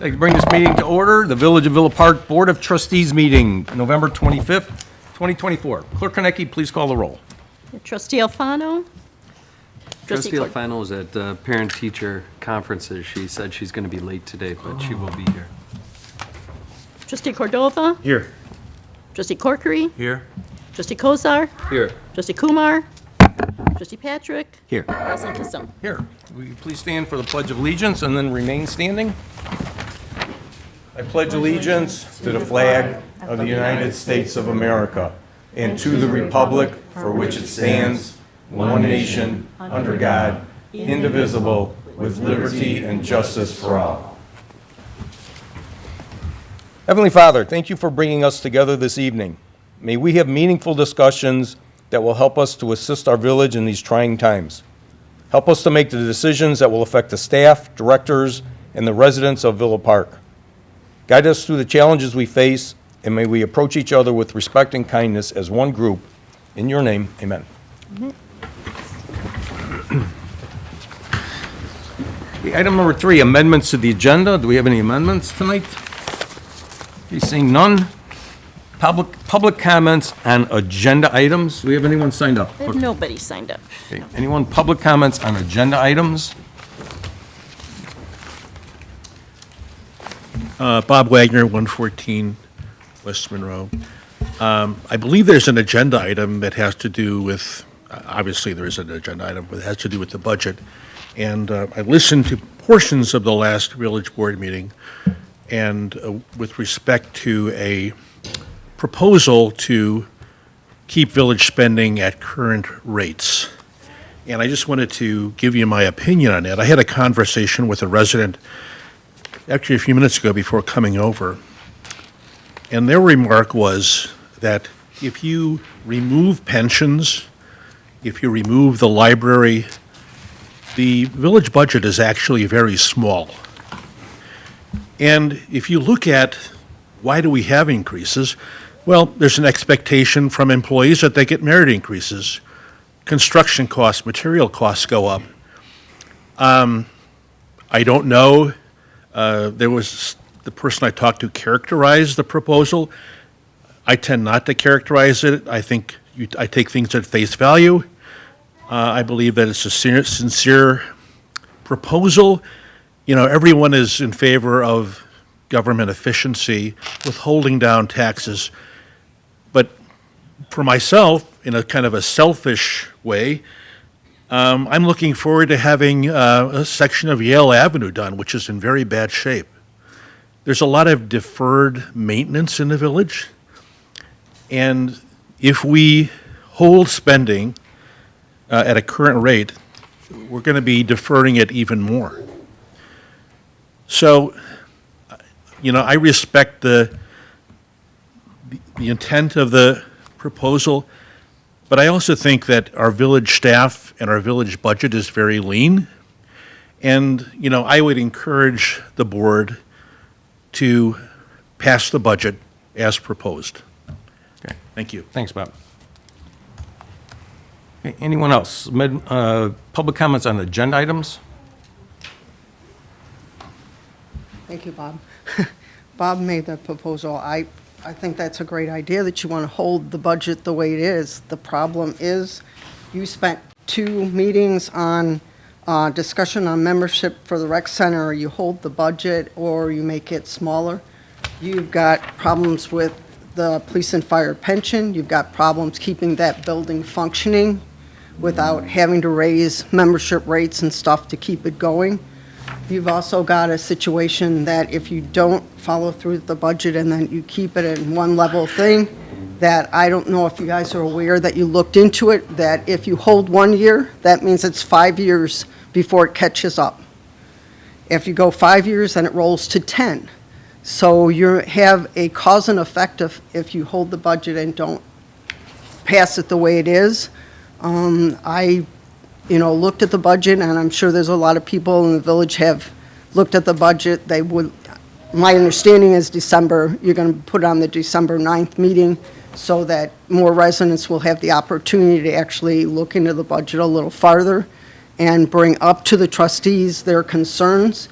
I'd like to bring this meeting to order. The Village of Villa Park Board of Trustees meeting, November 25th, 2024. Clerk Konecki, please call the roll. Trustee Alfano. Trustee Clark. Alfano is at parent-teacher conferences. She said she's going to be late today, but she will be here. Trustee Cordova. Here. Trustee Corkery. Here. Trustee Kozar. Here. Trustee Kumar. Trustee Patrick. Here. President Kissel. Here. Will you please stand for the Pledge of Allegiance and then remain standing? I pledge allegiance to the flag of the United States of America and to the republic for which it stands, one nation, under God, indivisible, with liberty and justice for all. Heavenly Father, thank you for bringing us together this evening. May we have meaningful discussions that will help us to assist our village in these trying times. Help us to make the decisions that will affect the staff, directors, and the residents of Villa Park. Guide us through the challenges we face, and may we approach each other with respect and kindness as one group. In your name, amen. Okay, item number 3, amendments to the agenda. Do we have any amendments tonight? Okay, seeing none. Public comments on agenda items. Do we have anyone signed up? There's nobody signed up. Okay, anyone public comments on agenda items? Bob Wagner, 114 West Monroe. I believe there's an agenda item that has to do with, obviously there is an agenda item, but it has to do with the budget. And I listened to portions of the last village board meeting, and with respect to a proposal to keep village spending at current rates. And I just wanted to give you my opinion on that. I had a conversation with a resident actually a few minutes ago before coming over, and their remark was that if you remove pensions, if you remove the library, the village budget is actually very small. And if you look at why do we have increases, well, there's an expectation from employees that they get merit increases. Construction costs, material costs go up. I don't know. There was the person I talked to characterized the proposal. I tend not to characterize it. I think I take things at face value. I believe that it's a sincere proposal. You know, everyone is in favor of government efficiency, with holding down taxes. But for myself, in a kind of a selfish way, I'm looking forward to having a section of Yale Avenue done, which is in very bad shape. There's a lot of deferred maintenance in the village, and if we hold spending at a current rate, we're going to be deferring it even more. So, you know, I respect the intent of the proposal, but I also think that our village staff and our village budget is very lean. And, you know, I would encourage the board to pass the budget as proposed. Okay, Thank you. thanks, Bob. Okay, anyone else? Public comments on agenda items? Thank you, Bob. Bob made the proposal. I think that's a great idea that you want to hold the budget the way it is. The problem is you spent 2 meetings on discussion on membership for the rec center. You hold the budget or you make it smaller. You've got problems with the police and fire pension. You've got problems keeping that building functioning without having to raise membership rates and stuff to keep it going. You've also got a situation that if you don't follow through with the budget and then you keep it in one level thing, that I don't know if you guys are aware that you looked into it, that if you hold 1 year, that means it's 5 years before it catches up. If you go 5 years, then it rolls to 10. So you have a cause and effect of if you hold the budget and don't pass it the way it is. I looked at the budget, and I'm sure there's a lot of people in the village have looked at the budget. They would, my understanding is December, you're going to put on the December 9th meeting so that more residents will have the opportunity to actually look into the budget a little farther and bring up to the trustees their concerns,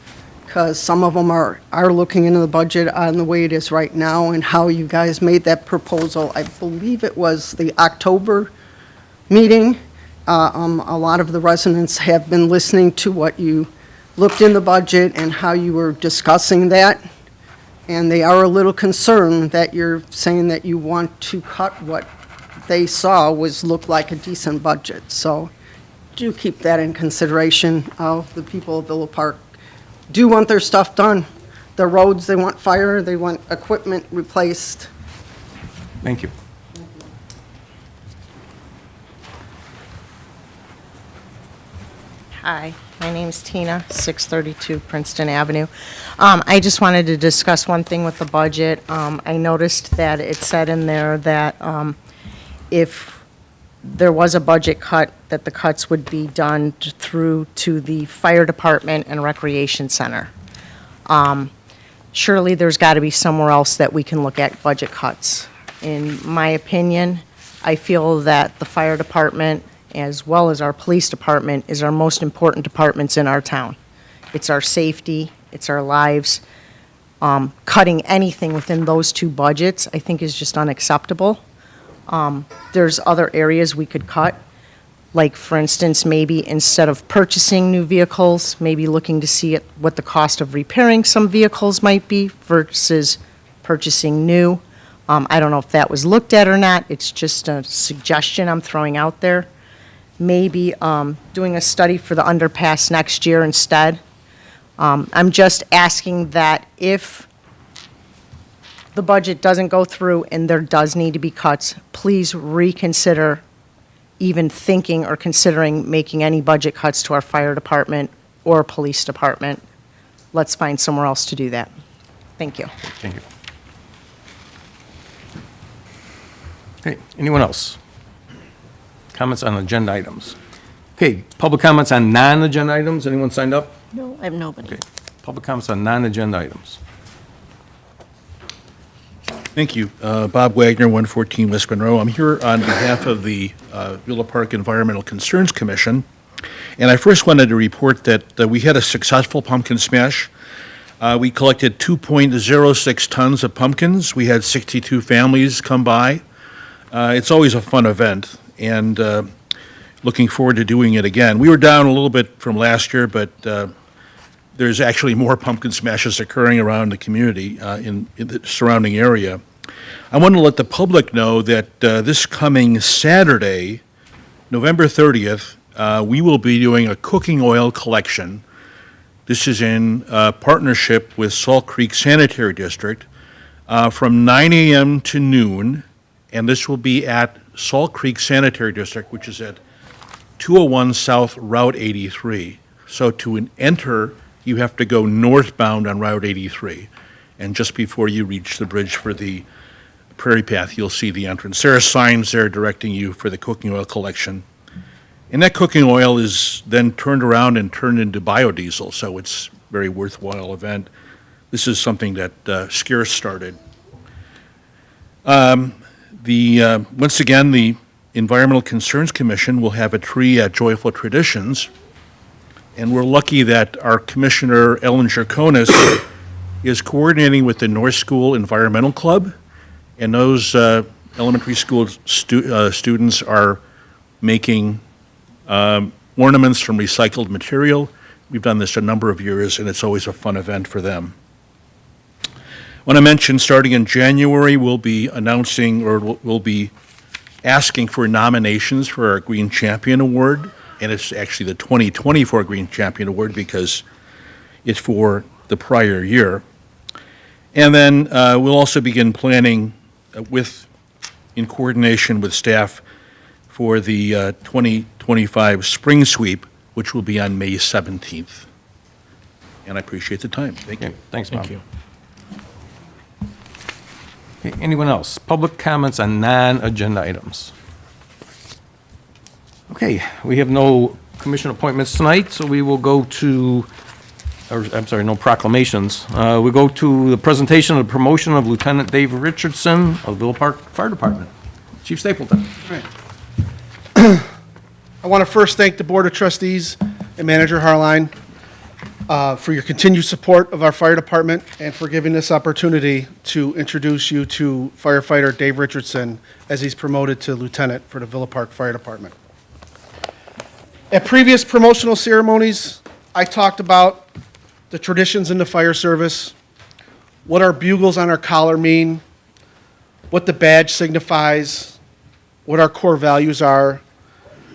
because some of them are looking into the budget on the way it is right now and how you guys made that proposal. I believe it was the October meeting. A lot of the residents have been listening to what you looked in the budget and how you were discussing that. And they are a little concerned that you're saying that you want to cut what they saw looked like a decent budget. So do keep that in consideration of the people of Villa Park. Do want their stuff done. The roads, they want fire, they want equipment replaced. Thank you. Hi, my name's Tina, 632 Princeton Avenue. I just wanted to discuss one thing with the budget. I noticed that it said in there that if there was a budget cut, that the cuts would be done through to the fire department and recreation center. Surely there's got to be somewhere else that we can look at budget cuts. In my opinion, I feel that the fire department, as well as our police department, is our most important departments in our town. It's our safety, it's our lives. Cutting anything within those two budgets, I think, is just unacceptable. There's other areas we could cut, like, for instance, maybe instead of purchasing new vehicles, maybe looking to see what the cost of repairing some vehicles might be versus purchasing new. I don't know if that was looked at or not. It's just a suggestion I'm throwing out there. Maybe doing a study for the underpass next year instead. I'm just asking that if the budget doesn't go through and there does need to be cuts, please reconsider even thinking or considering making any budget cuts to our fire department or police department. Let's find somewhere else to do that. Thank you. Thank you. Okay, anyone else? Comments on agenda items? Okay, public comments on non-agenda items? Anyone signed up? No, I have nobody. Okay, public comments on non-agenda items. Thank you. Bob Wagner, 114 West Monroe. I'm here on behalf of the Villa Park Environmental Concerns Commission. And I first wanted to report that we had a successful pumpkin smash. We collected 2.06 tons of pumpkins. We had 62 families come by. It's always a fun event, and looking forward to doing it again. We were down a little bit from last year, but there's actually more pumpkin smashes occurring around the community in the surrounding area. I want to let the public know that this coming Saturday, November 30th, we will be doing a cooking oil collection. This is in partnership with Salt Creek Sanitary District from 9 a.m. to noon, and this will be at Salt Creek Sanitary District, which is at 201 South Route 83. So to enter, you have to go northbound on Route 83. And just before you reach the bridge for the Prairie Path, you'll see the entrance. There are signs there directing you for the cooking oil collection. And that cooking oil is then turned around and turned into biodiesel, so it's a very worthwhile event. This is something that Scarce started. Once again, the Environmental Concerns Commission will have a tree at Joyful Traditions. And we're lucky that our Commissioner, Ellen Jerkonis, is coordinating with the North School Environmental Club. And those elementary school students are making ornaments from recycled material. We've done this a number of years, and it's always a fun event for them. I want to mention, starting in January, we'll be announcing, or we'll be asking for nominations for our Green Champion Award. And it's actually the 2024 Green Champion Award because it's for the prior year. And then we'll also begin planning in coordination with staff for the 2025 Spring Sweep, which will be on May 17th. And I appreciate the time. Thank you. Okay, thanks, Bob. Thank you. Okay, anyone else? Public comments on non-agenda items? Okay, we have no commission appointments tonight, so we will go to, no proclamations. We go to the presentation of the promotion of Lieutenant Dave Richardson of Villa Park Fire Department. Chief Stapleton. I want to first thank the Board of Trustees and Manager Harline for your continued support of our fire department and for giving this opportunity to introduce you to firefighter Dave Richardson as he's promoted to lieutenant for the Villa Park Fire Department. At previous promotional ceremonies, I talked about the traditions in the fire service, what our bugles on our collar mean, what the badge signifies, what our core values are,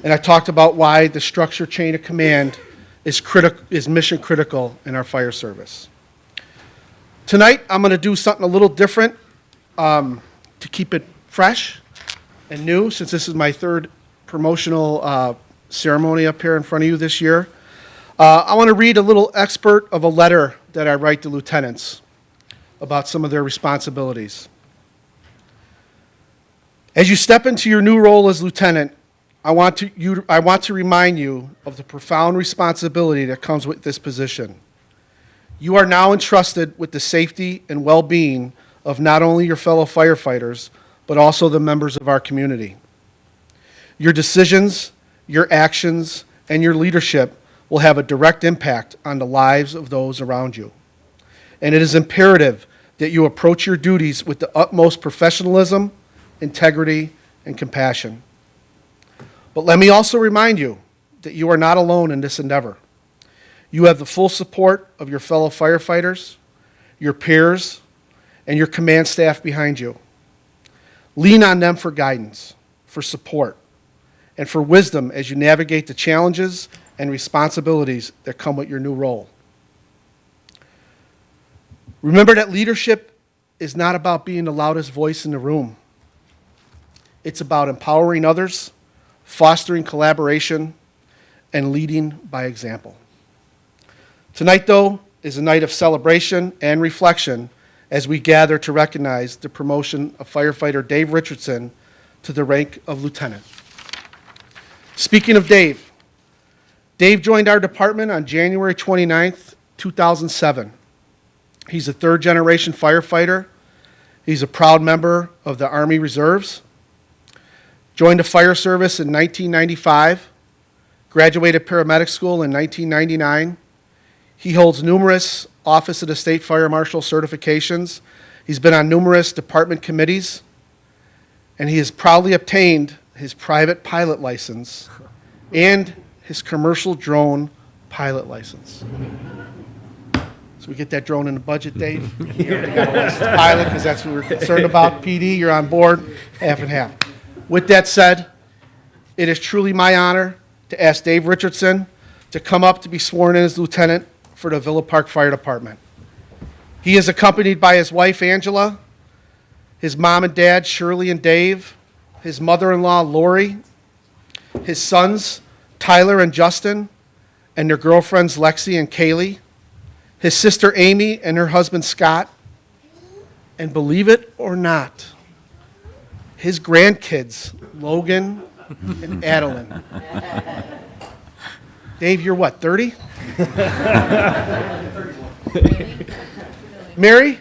and I talked about why the structure chain of command is mission critical in our fire service. Tonight, I'm going to do something a little different to keep it fresh and new, since this is my third promotional ceremony up here in front of you this year. I want to read a little excerpt of a letter that I write to lieutenants about some of their responsibilities. As you step into your new role as lieutenant, I want to remind you of the profound responsibility that comes with this position. You are now entrusted with the safety and well-being of not only your fellow firefighters, but also the members of our community. Your decisions, your actions, and your leadership will have a direct impact on the lives of those around you. And it is imperative that you approach your duties with the utmost professionalism, integrity, and compassion. But let me also remind you that you are not alone in this endeavor. You have the full support of your fellow firefighters, your peers, and your command staff behind you. Lean on them for guidance, for support, and for wisdom as you navigate the challenges and responsibilities that come with your new role. Remember that leadership is not about being the loudest voice in the room. It's about empowering others, fostering collaboration, and leading by example. Tonight, though, is a night of celebration and reflection as we gather to recognize the promotion of firefighter Dave Richardson to the rank of lieutenant. Speaking of Dave, Dave joined our department on January 29th, 2007. He's a third-generation firefighter. He's a proud member of the Army Reserves. Joined the fire service in 1995, graduated paramedic school in 1999. He holds numerous Office of the State Fire Marshal certifications. He's been on numerous department committees, and he has proudly obtained his private pilot license and his commercial drone pilot license. So we get that drone in the budget, Dave? You already got a licensed pilot, because that's what we're concerned about. PD, you're on board, half and half. With that said, it is truly my honor to ask Dave Richardson to come up to be sworn in as lieutenant for the Villa Park Fire Department. He is accompanied by his wife, Angela, his mom and dad, Shirley and Dave, his mother-in-law, Lori, his sons, Tyler and Justin, and their girlfriends, Lexi and Kaylee, his sister, Amy, and her husband, Scott, and believe it or not, his grandkids, Logan and Adeline. Dave, you're what, 30? Mary?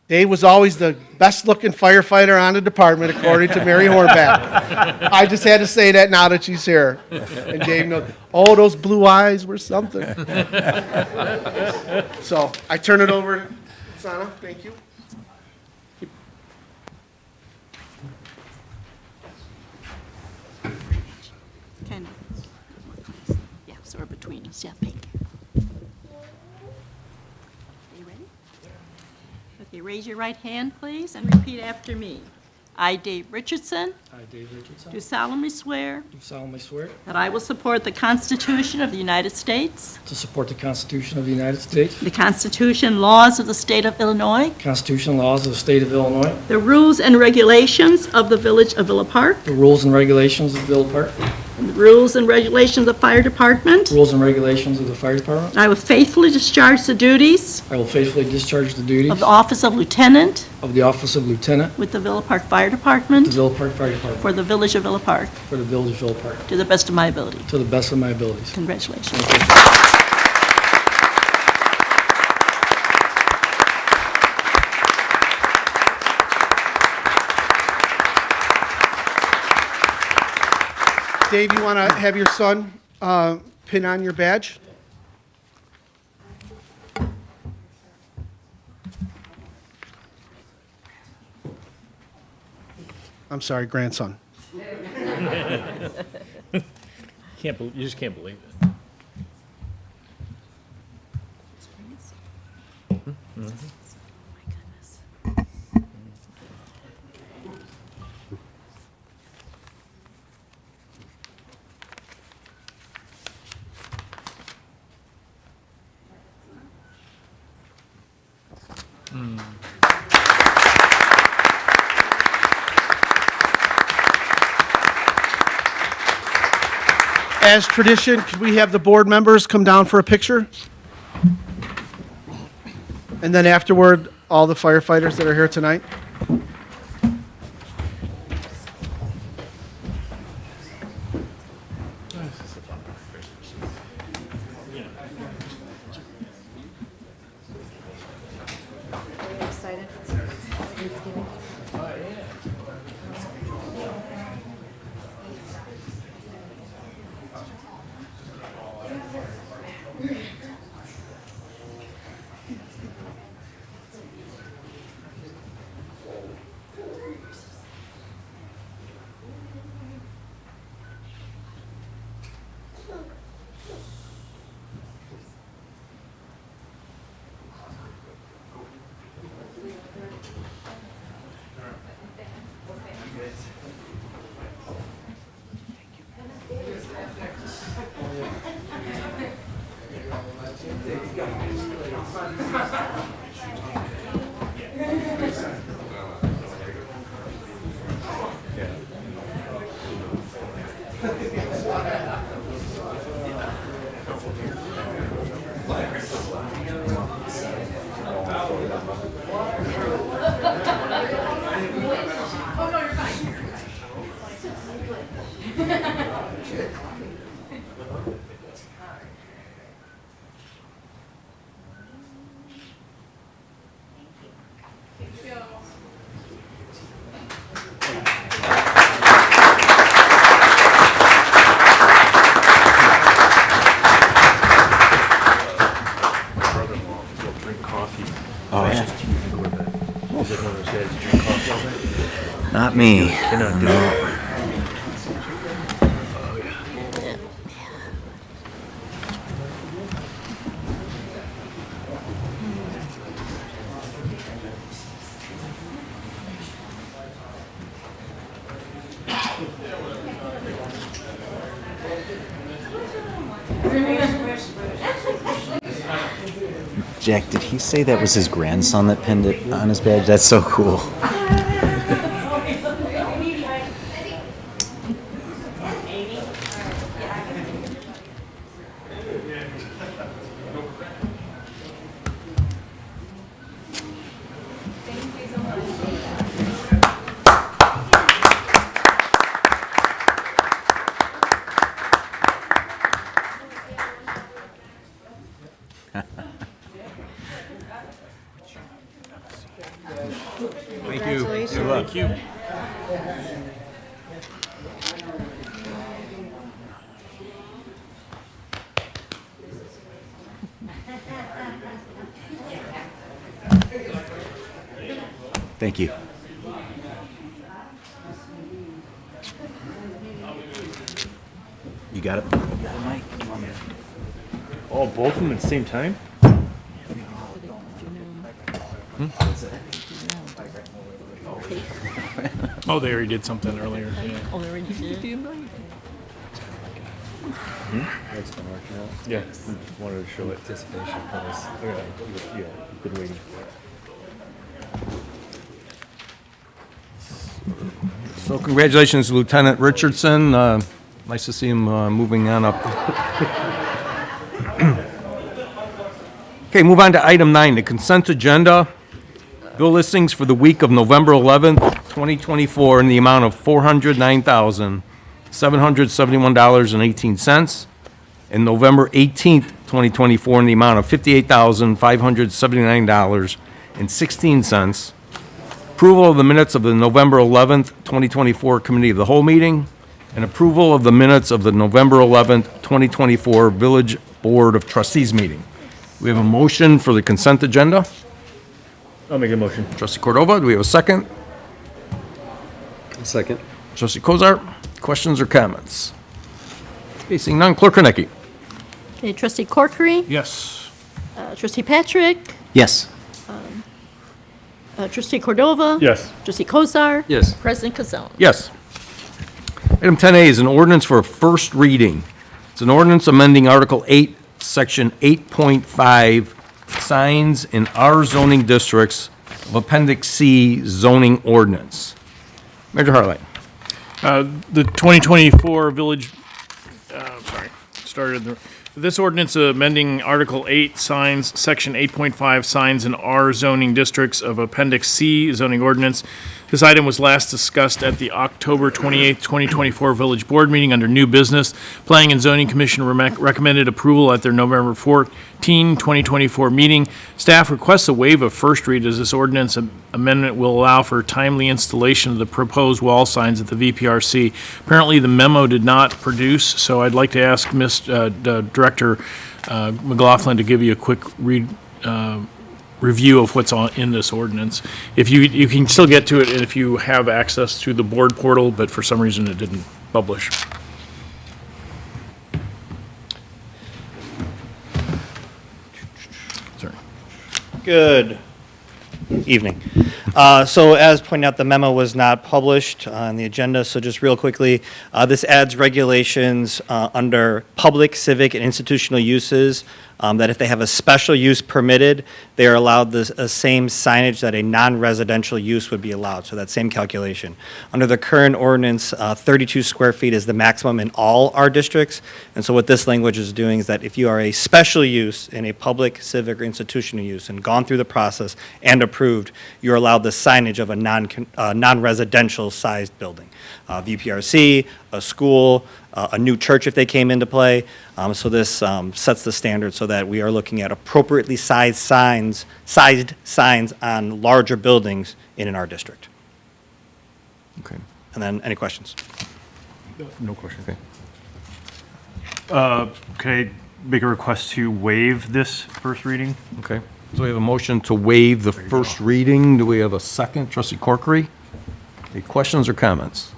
Dave was always the best-looking firefighter on the department, according to Mary Hornback. I just had to say that now that she's here. And Dave knows, oh, those blue eyes were something. So I turn it over to Sana. Thank you. Kind of. Yeah, so we're between us. Yeah, thank you. Are you ready? Okay, raise your right hand, please, and repeat after me. I, Dave Richardson, I, Dave Richardson, do solemnly swear do solemnly swear that I will support the Constitution of the United States, to support the Constitution of the United States, the Constitution and laws of the State of Illinois, Constitution and laws of the State of Illinois, the rules and regulations of the Village of Villa Park, the rules and regulations of Villa Park, and the rules and regulations of the Fire Department. rules and regulations of the Fire Department. I will faithfully discharge the duties I will faithfully discharge the duties of the office of lieutenant of the office of lieutenant with the Villa Park Fire of the Department Villa Park Fire Department for the Village of Villa Park, for the Village of Villa Park, to the best of my ability. to the best of my abilities. Congratulations. Dave, you want to have your son pin on your badge. I'm sorry, grandson. You just can't believe it. As tradition, could we have the board members come down for a picture? And then afterward, all the firefighters that are here tonight? Not me. Jack, did he say that was his grandson that pinned it on his badge? That's so cool. Thank you. Thank you. Thank you. You got it? Mike, you want me to- Oh, both of them at the same time? Oh, they already did something earlier. That's been working out. Yeah, wanted to show it. Anticipation for this. Yeah, you've been waiting. So congratulations, Lieutenant Richardson. Nice to see him moving on up. Okay, move on to item 9, the consent agenda. Bill listings for the week of November 11th, 2024 in the amount of $409,771.18, and November 18th, 2024 in the amount of $58,579.16. Approval of the minutes of the November 11th, 2024 Committee of the Whole meeting, and approval of the minutes of the November 11th, 2024 Village Board of Trustees meeting. We have a motion for the consent agenda. I'll make a motion. Trustee Cordova, do we have a second? Second. Trustee Kozar, questions or comments? Okay, seeing none, Clerk Hernecki. Okay, trustee Corkery, Yes. trustee Patrick, Yes. trustee Cordova. Yes. Trustee Kozar. Yes. President Kazone. Yes. Item 10A is an ordinance for a first reading. It's an ordinance amending Article 8, Section 8.5, signs in R zoning districts of Appendix C zoning ordinance. Major Harline. The 2024 village, this ordinance amending Article 8 signs, Section 8.5 signs in R zoning districts of Appendix C zoning ordinance. This item was last discussed at the October 28th, 2024 Village Board meeting under new business. Planning and Zoning Commission recommended approval at their November 14, 2024 meeting. Staff requests a waive of first read as this ordinance amendment will allow for timely installation of the proposed wall signs at the VPRC. Apparently, the memo did not produce, so I'd like to ask Director McLaughlin to give you a quick review of what's in this ordinance. If you can still get to it if you have access through the board portal, but for some reason it didn't publish. Sorry. Good evening. So as pointed out, the memo was not published on the agenda, so just real quickly, this adds regulations under public, civic, and institutional uses that if they have a special use permitted, they are allowed the same signage that a non-residential use would be allowed, so that same calculation. Under the current ordinance, 32 square feet is the maximum in all our districts, and so what this language is doing is that if you are a special use in a public, civic, or institutional use and gone through the process and approved, you're allowed the signage of a non-residential sized building. VPRC, a school, a new church if they came into play. So this sets the standard so that we are looking at appropriately sized signs on larger buildings in our district. Okay. And then, any questions? No question. Okay. Can I make a request to waive this first reading? Okay. So we have a motion to waive the first reading. Do we have a second? Trustee Corkery? Any questions or comments?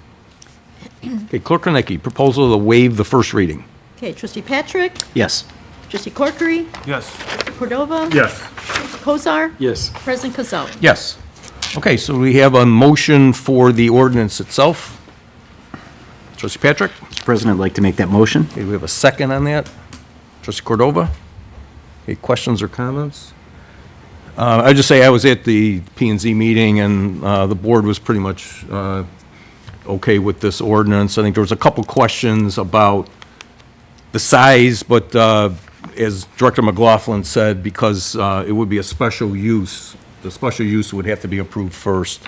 Okay, Clerk Hernecki, proposal to waive the first reading. Okay, trustee Patrick, Yes. trustee Corkery, Yes. trustee Cordova. Yes. Trustee Kozar. Yes. President Kazone. Yes. Okay, so we have a motion for the ordinance itself. Trustee Patrick? Mr. President, I'd like to make that motion. Okay, we have a second on that. Trustee Cordova? Okay, questions or comments? I just say I was at the P and Z meeting, and the board was pretty much okay with this ordinance. I think there was a couple questions about the size, but as Director McLaughlin said, because it would be a special use, the special use would have to be approved first,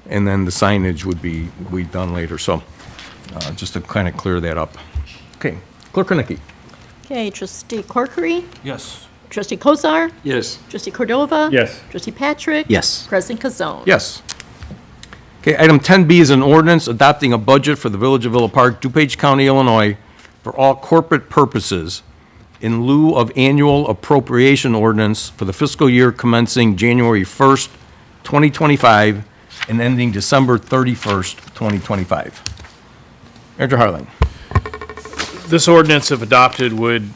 and then the signage would be done later. So just to kind of clear that up. Okay, Clerk Hernecki. Okay, trustee Corkery, Yes. trustee Kozar, Yes. trustee Cordova. Yes. Trustee Patrick. Yes. President Kazone. Yes. Okay, item 10B is an ordinance adopting a budget for the Village of Villa Park, DuPage County, Illinois, for all corporate purposes in lieu of annual appropriation ordinance for the fiscal year commencing January 1st, 2025, and ending December 31st, 2025. Manager Harlan. This ordinance, if adopted, would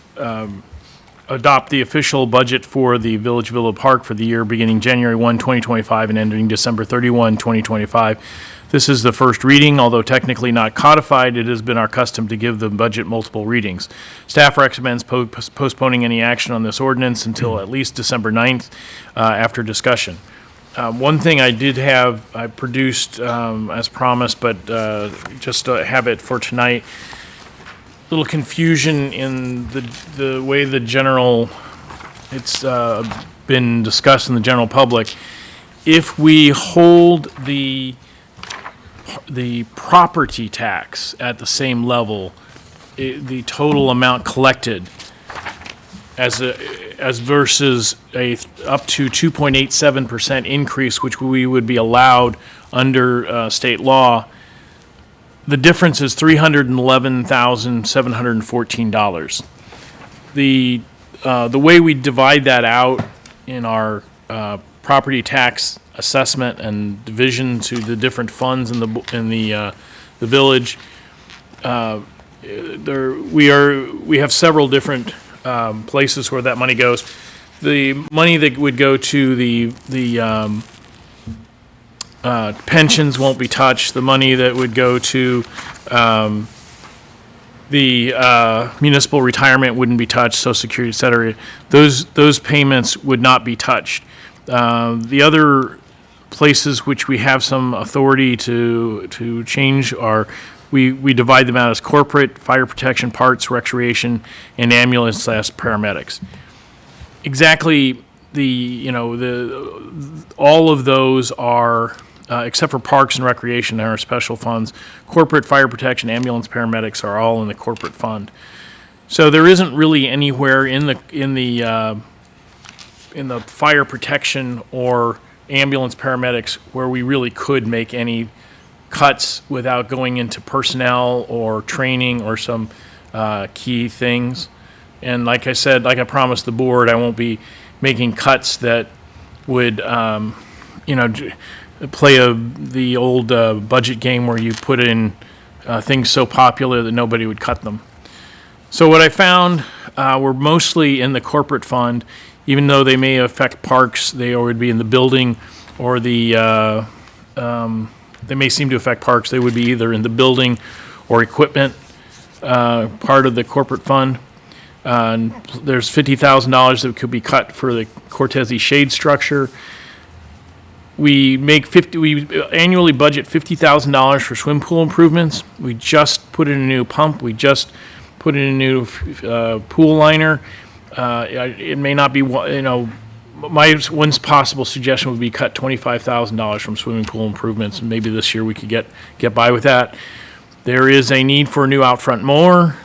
adopt the official budget for the Village of Villa Park for the year beginning January 1, 2025 and ending December 31, 2025. This is the first reading, although technically not codified. It has been our custom to give the budget multiple readings. Staff recommends postponing any action on this ordinance until at least December 9th after discussion. One thing I did have, I produced as promised, but just to have it for tonight, little confusion in the way it's been discussed in the general public. If we hold the property tax at the same level, the total amount collected as versus a up to 2.87% increase, which we would be allowed under state law, the difference is $311,714. The way we divide that out in our property tax assessment and division to the different funds in the village, we have several different places where that money goes. The money that would go to the pensions won't be touched. The money that would go to the municipal retirement wouldn't be touched, Social Security, et cetera. Those payments would not be touched. The other places which we have some authority to change are, we divide them out as corporate, fire protection, parts, recreation, and ambulance/paramedics. Exactly, all of those are, except for parks and recreation, are special funds. Corporate, fire protection, ambulance, paramedics are all in the corporate fund. So there isn't really anywhere in the fire protection or ambulance paramedics where we really could make any cuts without going into personnel or training or some key things. And like I said, like I promised the board, I won't be making cuts that would, play the old budget game where you put in things so popular that nobody would cut them. So what I found were mostly in the corporate fund, even though they may affect parks, they would be in the building or they may seem to affect parks, they would be either in the building or equipment part of the corporate fund. There's $50,000 that could be cut for the Cortese shade structure. We annually budget $50,000 for swim pool improvements. We just put in a new pump. We just put in a new pool liner. It may not be, my one possible suggestion would be cut $25,000 from swimming pool improvements, and maybe this year we could get by with that. There is a need for a new out front mower.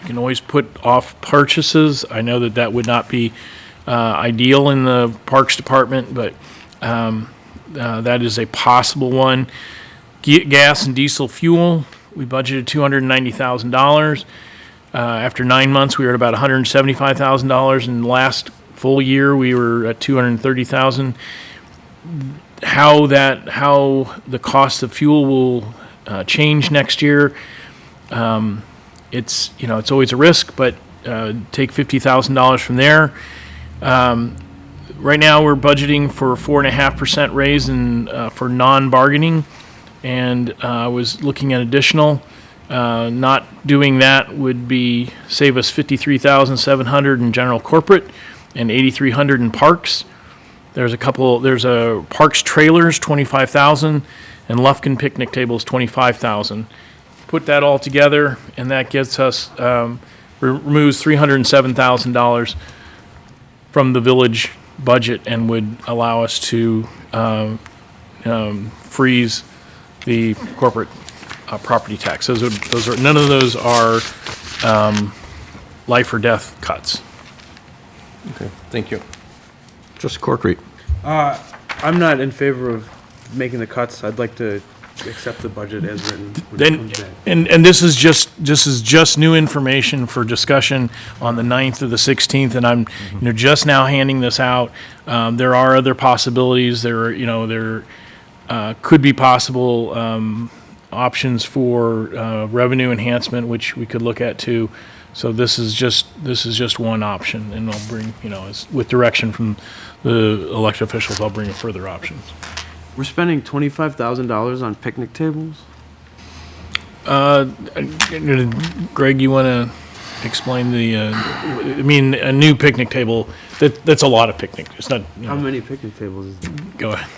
We can always put off purchases. I know that would not be ideal in the Parks Department, but that is a possible one. Gas and diesel fuel, we budgeted $290,000. After 9 months, we were at about $175,000. In the last full year, we were at $230,000. How the cost of fuel will change next year, it's always a risk, but take $50,000 from there. Right now, we're budgeting for a 4.5% raise for non-bargaining, and I was looking at additional. Not doing that would save us $53,700 in general corporate and $8,300 in parks. There's a parks trailers, $25,000, and Lufkin picnic tables, $25,000. Put that all together, and that gets us, removes $307,000 from the village budget and would allow us to freeze the corporate property tax. Those are none of those are life or death cuts. Okay, thank you. Trustee Corkery. I'm not in favor of making the cuts. I'd like to accept the budget as written when it comes back. And this is just new information for discussion on the 9th or the 16th, and I'm just now handing this out. There are other possibilities. There could be possible options for revenue enhancement, which we could look at too. So this is just one option, and I'll bring with direction from the elected officials, I'll bring further options. We're spending $25,000 on picnic tables? Greg, you want to explain a new picnic table, that's a lot of picnic. It's not, How many picnic tables is there? go ahead.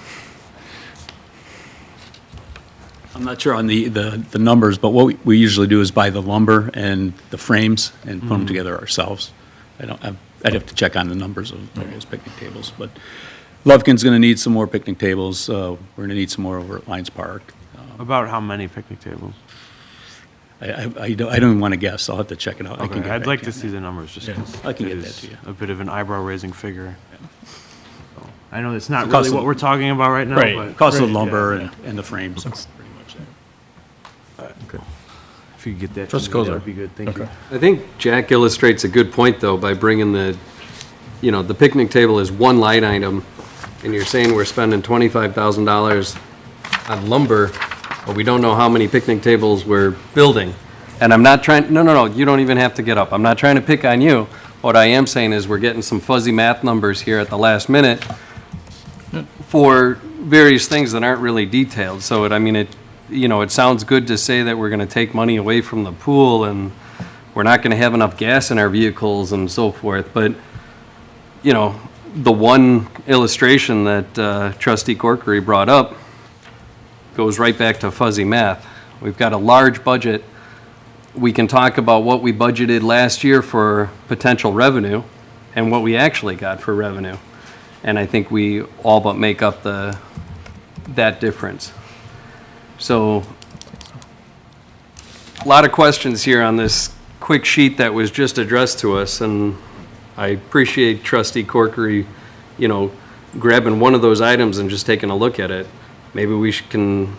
I'm not sure on the numbers, but what we usually do is buy the lumber and the frames and put them together ourselves. I'd have to check on the numbers of those picnic tables, but Lufkin's going to need some more picnic tables. We're going to need some more over at Lions Park. About how many picnic tables? I don't even want to guess. I'll have to check it out. I can Okay, get I'd back like to to you. see the numbers, just because I can get that to you. a bit of an eyebrow-raising figure. So, I know it's not It's the cost really what of- we're talking about right now, Right. but. Cost of Right, lumber and the frames, that's pretty much it. Okay. If you could get that, to Trustee me, that Kozar. would be good, thank you. I think Jack illustrates a good point, though, by bringing the picnic table is one line item, and you're saying we're spending $25,000 on lumber, but we don't know how many picnic tables we're building. And I'm not trying, no, you don't even have to get up. I'm not trying to pick on you. What I am saying is we're getting some fuzzy math numbers here at the last minute for various things that aren't really detailed. So it sounds good to say that we're going to take money away from the pool and we're not going to have enough gas in our vehicles and so forth. But, the one illustration that Trustee Corkery brought up goes right back to fuzzy math. We've got a large budget. We can talk about what we budgeted last year for potential revenue and what we actually got for revenue. And I think we all but make up that difference. So, a lot of questions here on this quick sheet that was just addressed to us, and I appreciate Trustee Corkery, grabbing one of those items and just taking a look at it. Maybe we can,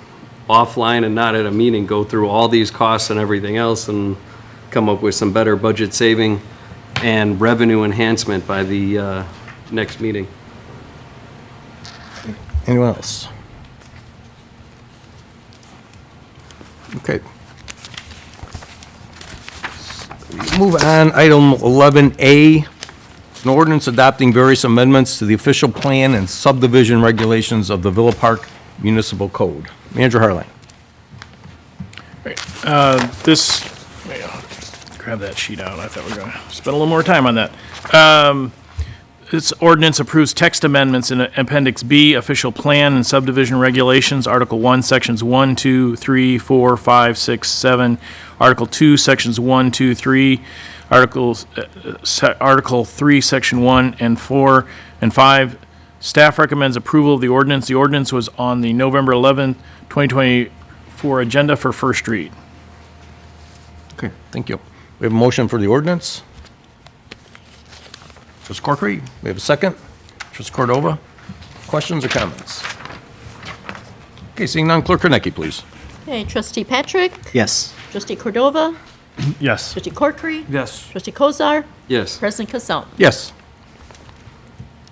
offline and not at a meeting, go through all these costs and everything else and come up with some better budget saving and revenue enhancement by the next meeting. Anyone else? Okay. Move on, item 11A, an ordinance adopting various amendments to the official plan and subdivision regulations of the Villa Park Municipal Code. Manager Harline. This, grab that sheet out. I thought we were going to spend a little more time on that. This ordinance approves text amendments in Appendix B, Official Plan and Subdivision Regulations, Article 1, Sections 1, 2, 3, 4, 5, 6, 7, Article 2, Sections 1, 2, 3, Article 3, Section 1 and 4 and 5. Staff recommends approval of the ordinance. The ordinance was on the November 11th, 2024 agenda for first read. Okay, thank you. We have a motion for the ordinance. Trustee Corkery, we have a second. Trustee Cordova, questions or comments? Okay, seeing none, Clerk Kornecki, please. Okay, Trustee Patrick? Yes. Trustee Cordova? Yes. Trustee Corkery? Yes. Trustee Kozar? Yes. President Casson. Yes.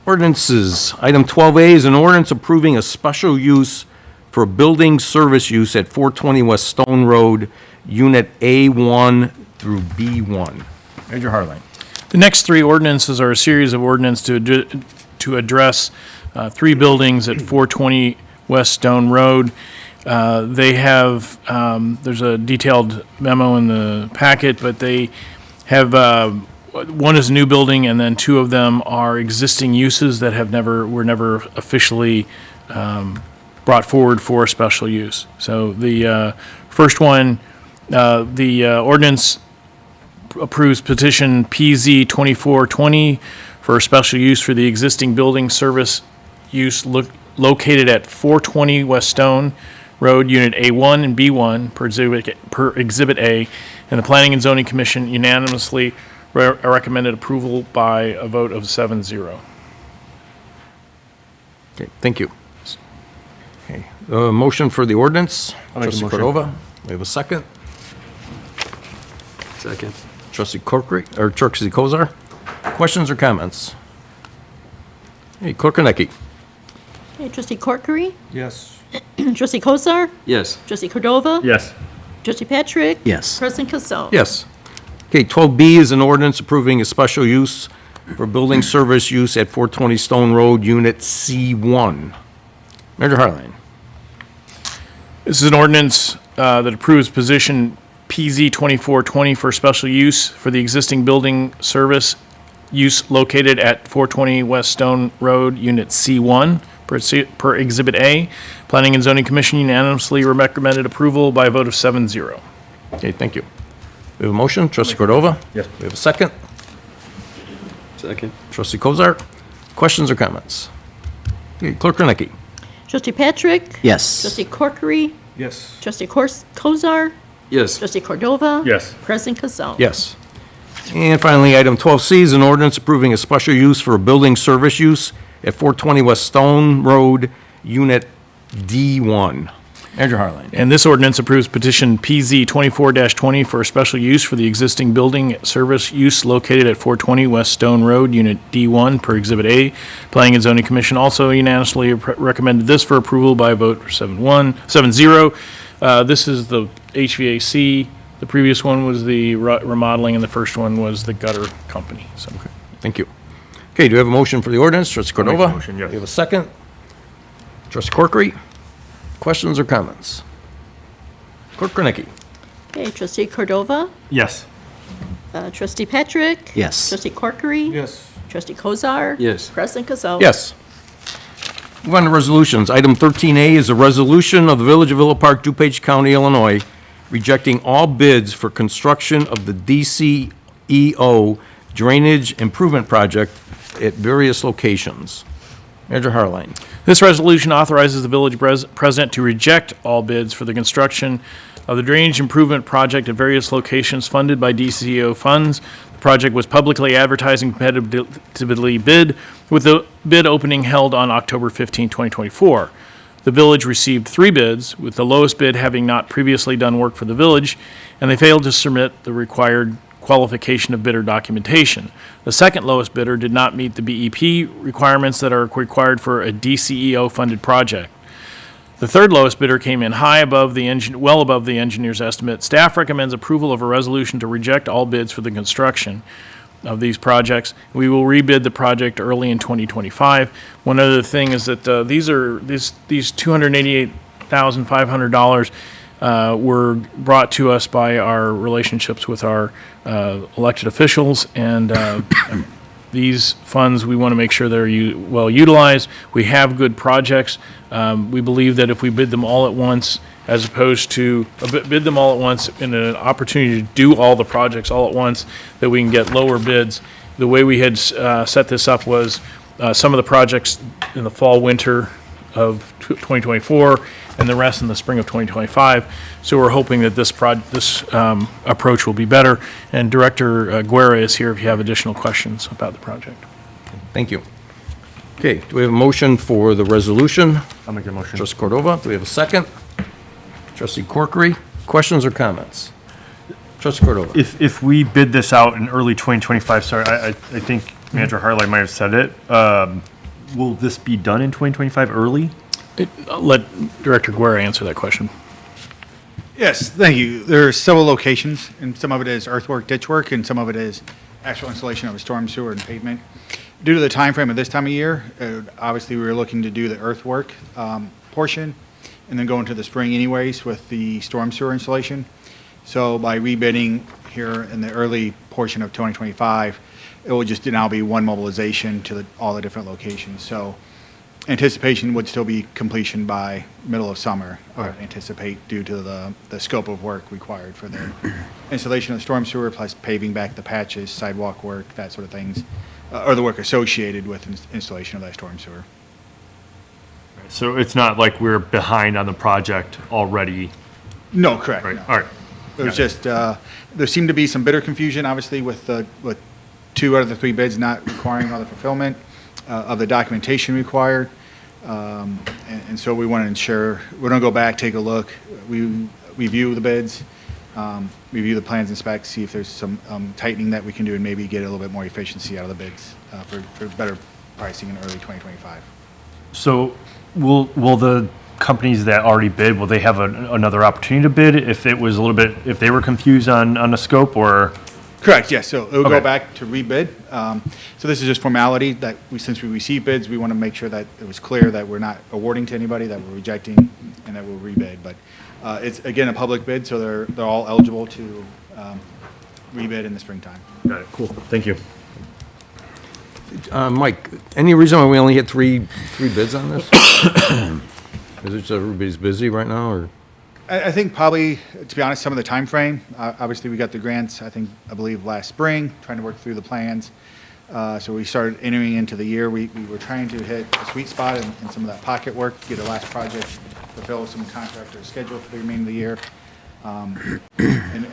Ordinances. Item 12A is an ordinance approving a special use for building service use at 420 West Stone Road, Unit A1 through B1. Manager Harline. The next three ordinances are a series of ordinances to address three buildings at 420 West Stone Road. They have, there's a detailed memo in the packet, but they have, one is a new building, and then two of them are existing uses that were never officially brought forward for special use. So the first one, the ordinance approves petition PZ 2420 for a special use for the existing building service use located at 420 West Stone Road, Unit A1 and B1 per Exhibit A, and the Planning and Zoning Commission unanimously recommended approval by a vote of 7-0. Okay, thank you. Okay, motion for the ordinance. I'll make a Trustee motion. Cordova, we have a second. Second. Trustee Corkery, or Trustee Kozar, questions or comments? Hey, Clerk Kornecki. Okay, Trustee Corkery? Yes. Trustee Kozar? Yes. Trustee Cordova? Yes. Trustee Patrick? Yes. President Casson. Yes. Okay, 12B is an ordinance approving a special use for building service use at 420 Stone Road, Unit C1. Manager Harline. This is an ordinance that approves position PZ 2420 for special use for the existing building service use located at 420 West Stone Road, Unit C1, per Exhibit A. Planning and Zoning Commission unanimously recommended approval by a vote of 7-0. Okay, thank you. We have a motion. Trustee Cordova? Yes. We have a second. Second. Trustee Kozar, questions or comments? Okay, Clerk Kornecki. Trustee Patrick? Yes. Trustee Corkery? Yes. Trustee Kozar? Yes. Trustee Cordova? Yes. President Casson. Yes. And finally, item 12C is an ordinance approving a special use for a building service use at 420 West Stone Road, Unit D1. Manager Harline. And this ordinance approves petition PZ 24-20 for a special use for the existing building service use located at 420 West Stone Road, Unit D1, per Exhibit A. Planning and Zoning Commission also unanimously recommended this for approval by a vote 7-0. This is the HVAC. The previous one was the remodeling, and the first one was the gutter company. So, Thank you. Okay, do we have a motion for the ordinance? Trustee I'll make Cordova? the motion, yes. Do we have a second? Trustee Corkery? Questions or comments? Clerk Greinecke? Okay, trustee Cordova? Yes. Trustee Patrick? Yes. Trustee Corkery? Yes. Trustee Kozar? Yes. President Kazal? Yes. Move on to resolutions. Item 13A is a resolution of the Village of Villa Park, DuPage County, Illinois, rejecting all bids for construction of the DCEO Drainage Improvement Project at various locations. Manager Harline. This resolution authorizes the village president to reject all bids for the construction of the drainage improvement project at various locations funded by DCEO funds. The project was publicly advertised and competitively bid, with the bid opening held on October 15, 2024. The village received 3 bids, with the lowest bid having not previously done work for the village, and they failed to submit the required qualification of bidder documentation. The second lowest bidder did not meet the BEP requirements that are required for a DCEO-funded project. The third lowest bidder came in well above the engineer's estimate. Staff recommends approval of a resolution to reject all bids for the construction of these projects. We will rebid the project early in 2025. One other thing is that these $288,500 were brought to us by our relationships with our elected officials, and these funds, we want to make sure they're well utilized. We have good projects. We believe that if we bid them all at once, as opposed to bid them all at once in an opportunity to do all the projects all at once, that we can get lower bids. The way we had set this up was some of the projects in the fall, winter of 2024, and the rest in the spring of 2025. So we're hoping that this approach will be better. And Director Guerra is here if you have additional questions about the project. Thank you. Okay, do we have a motion for the resolution? I'll make the motion. Trustee Cordova, do we have a second? Trustee Corkery, questions or comments? Trustee Cordova. If we bid this out in early 2025, sorry, I think Manager Harline might have said it, will this be done in 2025 early? I'll let Director Guerra answer that question. Yes, thank you. There are several locations, and some of it is earthwork, ditch work, and some of it is actual installation of a storm sewer and pavement. Due to the time frame of this time of year, obviously we were looking to do the earthwork portion and then go into the spring anyways with the storm sewer installation. So by rebidding here in the early portion of 2025, it will just now be one mobilization to all the different locations. So anticipation would still be completion by middle of summer, I would anticipate, due to the scope of work required for the installation of the storm sewer, plus paving back the patches, sidewalk work, that sort of things, or the work associated with installation of that storm sewer. So it's not like we're behind on the project already? No, correct. Right, No. all right. It was just, there seemed to be some bidder confusion, obviously, with 2 out of the 3 bids not requiring all the fulfillment of the documentation required. And so we want to ensure, we're going to go back, take a look, review the bids, review the plans and specs, see if there's some tightening that we can do and maybe get a little bit more efficiency out of the bids for better pricing in early 2025. So will the companies that already bid, will they have another opportunity to bid if it was a little bit, if they were confused on the scope, or? Correct, yes, so it'll go Okay. back to rebid. So this is just formality that since we received bids, we want to make sure that it was clear that we're not awarding to anybody, that we're rejecting, and that we'll rebid. But it's, again, a public bid, so they're all eligible to rebid in the springtime. Got it, cool, thank you. Mike, any reason why we only had three bids on this? Is it just everybody's busy right now, or? I think probably, to be honest, some of the time frame. Obviously, we got the grants, I believe last spring, trying to work through the plans. So we started entering into the year. We were trying to hit a sweet spot in some of that pocket work, get a last project, fulfill some contractor schedule for the remainder of the year.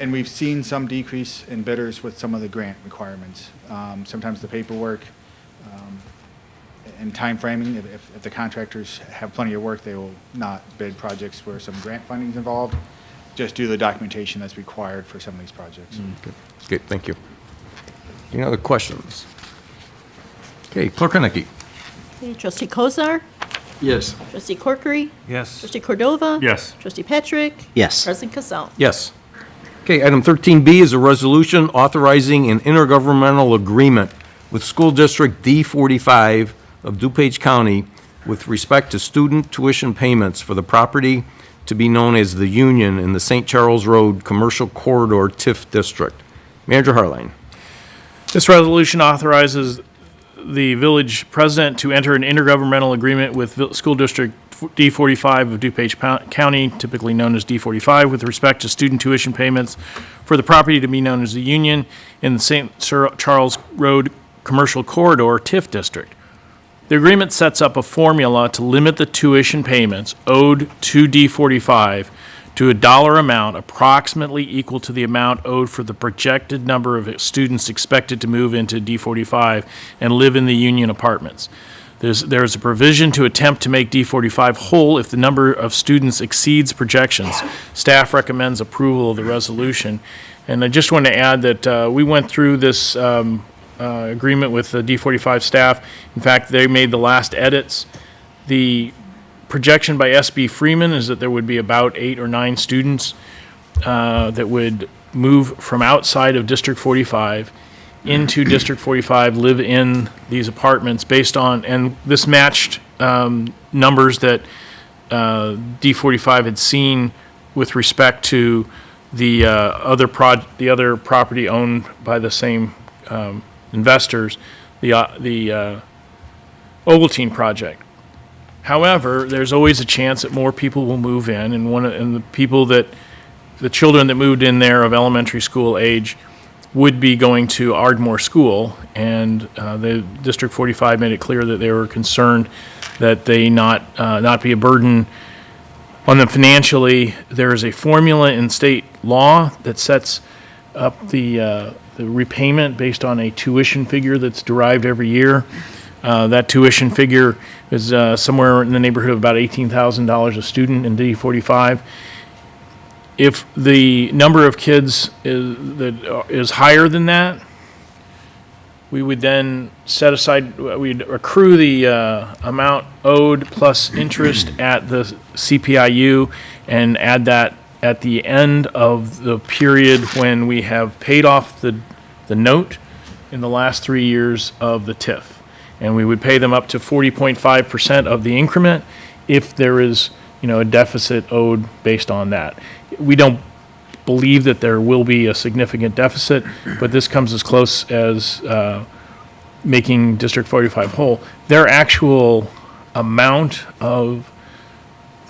And we've seen some decrease in bidders with some of the grant requirements. Sometimes the paperwork, and time framing. If the contractors have plenty of work, they will not bid projects where some grant funding is involved, just do the documentation that's required for some of these projects. Okay, thank you. Any other questions? Okay, Clerk Henneke. Okay, Trustee Kozar? Yes. Trustee Corkery? Yes. Trustee Cordova? Yes. Trustee Patrick? Yes. President Casal? Yes. Okay, item 13B is a resolution authorizing an intergovernmental agreement with School District D45 of DuPage County with respect to student tuition payments for the property to be known as the Union in the St. Charles Road Commercial Corridor TIF District. Manager Harline. This resolution authorizes the village president to enter an intergovernmental agreement with School District D45 of DuPage County, typically known as D45, with respect to student tuition payments for the property to be known as the Union in the St. Charles Road Commercial Corridor TIF District. The agreement sets up a formula to limit the tuition payments owed to D45 to a dollar amount approximately equal to the amount owed for the projected number of students expected to move into D45 and live in the Union apartments. There's a provision to attempt to make D45 whole if the number of students exceeds projections. Staff recommends approval of the resolution. And I just want to add that we went through this agreement with the D45 staff. In fact, they made the last edits. The projection by SB Freeman is that there would be about 8 or 9 students that would move from outside of District 45 into District 45, live in these apartments based on, and this matched numbers that D45 had seen with respect to the other property owned by the same investors, the Ovaltine project. However, there's always a chance that more people will move in, and the children that moved in there of elementary school age would be going to Ardmore School, and the District 45 made it clear that they were concerned that they not be a burden on them financially. There is a formula in state law that sets up the repayment based on a tuition figure that's derived every year. That tuition figure is somewhere in the neighborhood of about $18,000 a student in D45. If the number of kids is higher than that, we would then set aside, we'd accrue the amount owed plus interest at the CPIU and add that at the end of the period when we have paid off the note in the last 3 years of the TIF. And we would pay them up to 40.5% of the increment if there is, a deficit owed based on that. We don't believe that there will be a significant deficit, but this comes as close as making District 45 whole. Their actual amount of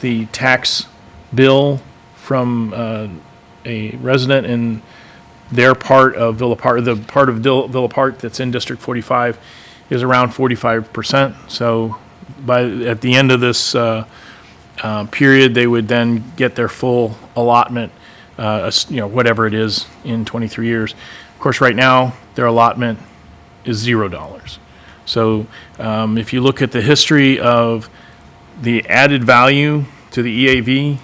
the tax bill from a resident in their part of Villa Park, the part of Villa Park that's in District 45, is around 45%. So at the end of this period, they would then get their full allotment, whatever it is in 23 years. Of course, right now, their allotment is $0. So if you look at the history of the added value to the EAV,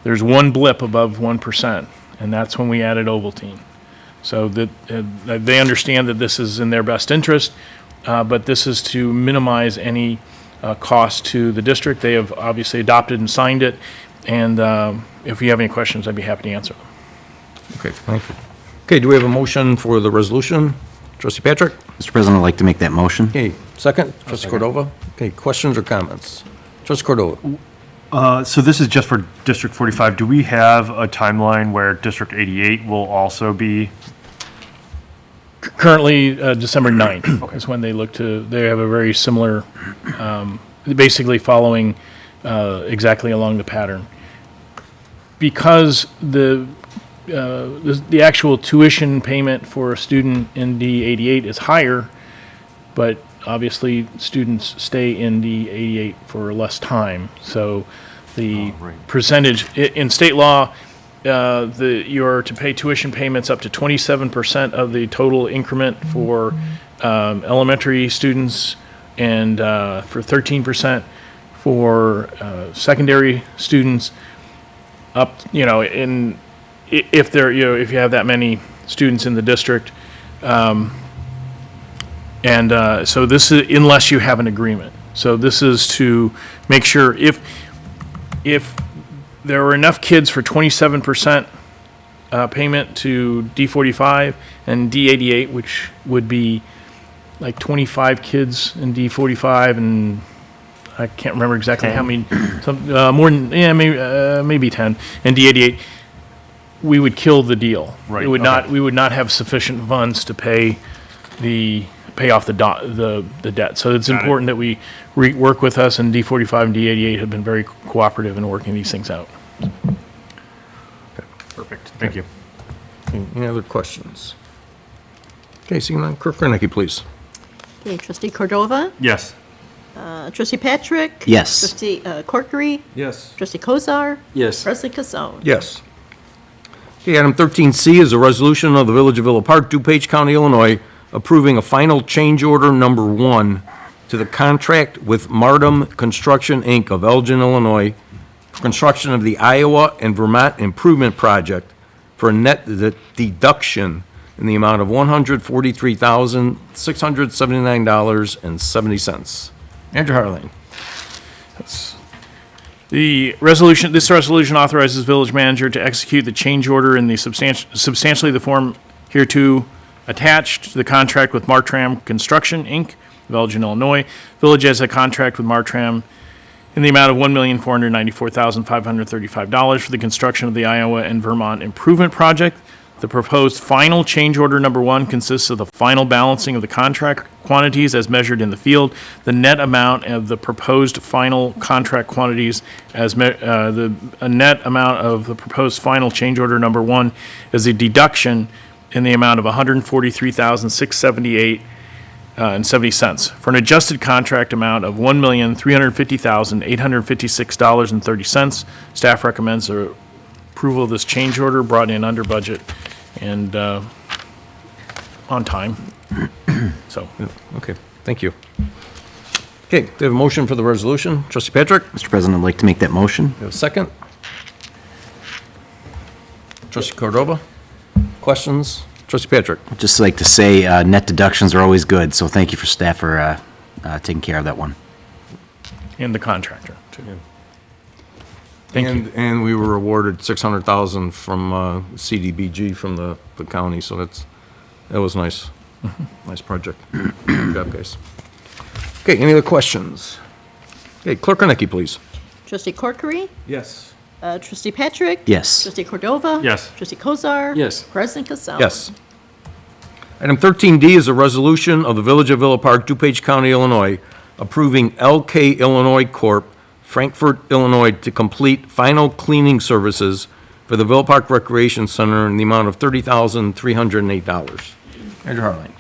there's one blip above 1%, and that's when we added Ovaltine. So that they understand that this is in their best interest, but this is to minimize any cost to the district. They have obviously adopted and signed it, and if you have any questions, I'd be happy to answer them. Okay, thank you. Okay, do we have a motion for the resolution? Trustee Patrick? Mr. President, I'd like to make that motion. Okay, second? Trustee Cordova? Okay, questions or comments? Trustee Cordova? So this is just for District 45. Do we have a timeline where District 88 will also be? Currently, December 9th is when they have a very similar, basically following exactly along the pattern. Because the actual tuition payment for a student in D88 is higher, but obviously students stay in D88 for less time. So the percentage, in state law, you are to pay tuition payments up to 27% of the total increment for elementary students and for 13% for secondary students, up, if there, if you have that many students in the district. So this is, unless you have an agreement. So this is to make sure if there were enough kids for 27% payment to D45 and D88, which would be like 25 kids in D45, and I can't remember exactly how many, more than, maybe 10, and D88, we would kill the deal. Right, We would not have sufficient funds to pay off the debt. So it's important that we work with us, and D45 and D88 have been very cooperative in working these things out. Perfect. Thank you. Any other questions? Okay, seeing none, Clerk Kornacki, please. Okay, trustee Cordova? Yes. Trustee Patrick? Yes. Trustee Corkery? Yes. Trustee Kozar? Yes. President Casone? Yes. Okay, item 13C is a resolution of the Village of Villa Park, DuPage County, Illinois, approving a final change order number 1 to the contract with Martum Construction, Inc. of Elgin, Illinois, for construction of the Iowa and Vermont Improvement Project for a net deduction in the amount of $143,679.70. Andrew Harling. This resolution authorizes village manager to execute the change order in the substantially the form hereto attached to the contract with Martram Construction, Inc., of Elgin, Illinois. Village has a contract with Martram in the amount of $1,494,535 for the construction of the Iowa and Vermont Improvement Project. The proposed final change order number 1 consists of the final balancing of the contract quantities as measured in the field. The net amount of the proposed final contract quantities the net amount of the proposed final change order number 1 is a deduction in the amount of $143,678 and 70 cents for an adjusted contract amount of $1,350,856.30. Staff recommends approval of this change order brought in under budget and on time. So, Okay, thank you. Okay, we have a motion for the resolution. Trustee Patrick, Mr. President, I'd like to make that motion. you have a second? Trustee Cordova? Questions? Trustee Patrick? I'd just like to say net deductions are always good, so thank you for staff for taking care of that one. and the contractor, too. Thank you. And we were awarded $600,000 from CDBG from the county, so that was nice. Nice project. Good job, guys. Okay, any other questions? Okay, Clerk Kornacki, please. Trustee Corkery? Yes. Trustee Patrick? Yes. Trustee Cordova? Yes. Trustee Kozar? Yes. President Casone? Yes. Item 13D is a resolution of the Village of Villa Park, DuPage County, Illinois, approving LK Illinois Corp., Frankfort, Illinois, to complete final cleaning services for the Villa Park Recreation Center in the amount of $30,308. Andrew Harling.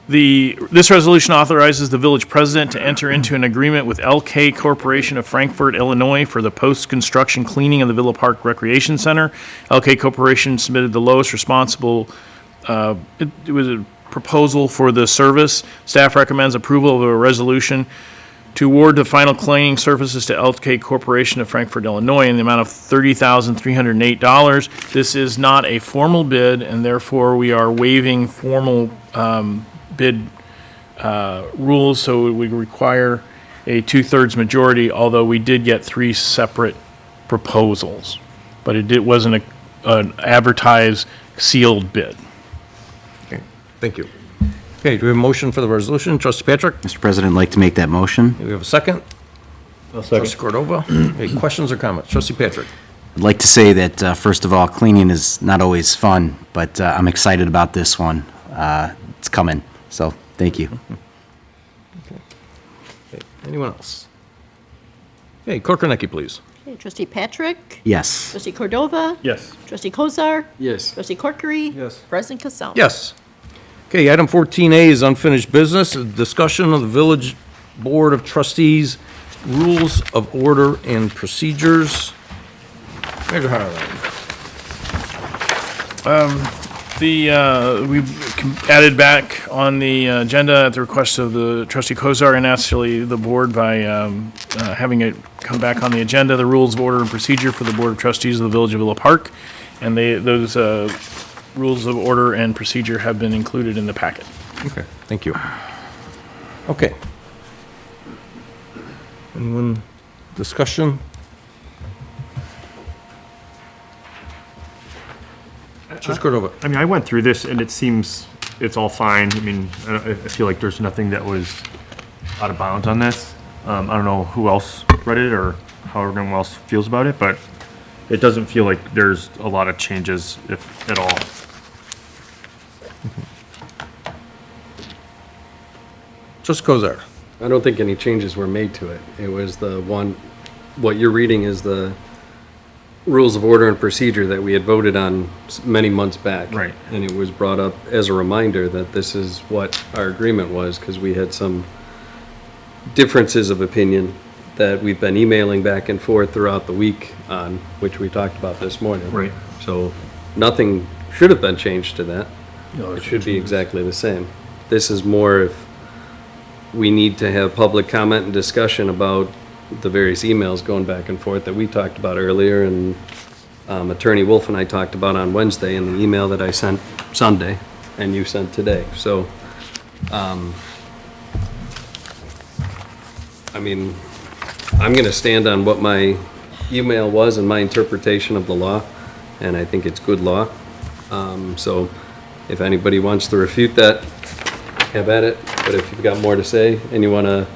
This resolution authorizes the village president to enter into an agreement with LK Corporation of Frankfort, Illinois for the post-construction cleaning of the Villa Park Recreation Center. LK Corporation submitted the lowest responsible, it was a proposal for the service. Staff recommends approval of a resolution to award the final cleaning services to LK Corporation of Frankfort, Illinois in the amount of $30,308. This is not a formal bid, and therefore we are waiving formal bid rules, so it would require a 2/3 majority, although we did get 3 separate proposals. But it wasn't an advertised sealed bid. Okay, thank you. Okay, do we have a motion for the resolution? Trustee Patrick? Mr. President, I'd like to make that motion. Do we have a second? Trustee Cordova? Any questions or comments? Trustee Patrick? I'd like to say that, first of all, cleaning is not always fun, but I'm excited about this one. It's coming, so thank you. Okay, anyone else? Okay, Clerk Kornacki, please. Okay, Trustee Patrick? Yes. Trustee Cordova? Yes. Trustee Kozar? Yes. Trustee Corkery? Yes. President Casone? Yes. Okay, item 14A is unfinished business, a discussion of the Village Board of Trustees Rules of Order and Procedures. Major Harlan. We've added back on the agenda at the request of the trustee Kozar and actually the board by having it come back on the agenda, the rules of order and procedure for the Board of Trustees of the Village of Villa Park. And those rules of order and procedure have been included in the packet. Okay, thank you. Okay. Anyone, discussion? Just go over. I mean, I went through this and it seems it's all fine. I mean, I feel like there's nothing that was out of bounds on this. I don't know who else read it or how everyone else feels about it, but it doesn't feel like there's a lot of changes, if at all. Just Kozar. I don't think any changes were made to it. It was the one, what you're reading is the rules of order and procedure that we had voted on many months back. Right. And it was brought up as a reminder that this is what our agreement was, because we had some differences of opinion that we've been emailing back and forth throughout the week on, which we talked about this morning. Right. So nothing should have been changed to that. It should be exactly the same. This is more if we need to have public comment and discussion about the various emails going back and forth that we talked about earlier, and Attorney Wolf and I talked about on Wednesday in the email that I sent Sunday and you sent today. So, I mean, I'm going to stand on what my email was and my interpretation of the law, and I think it's good law. So if anybody wants to refute that, have at it. But if you've got more to say and you want to,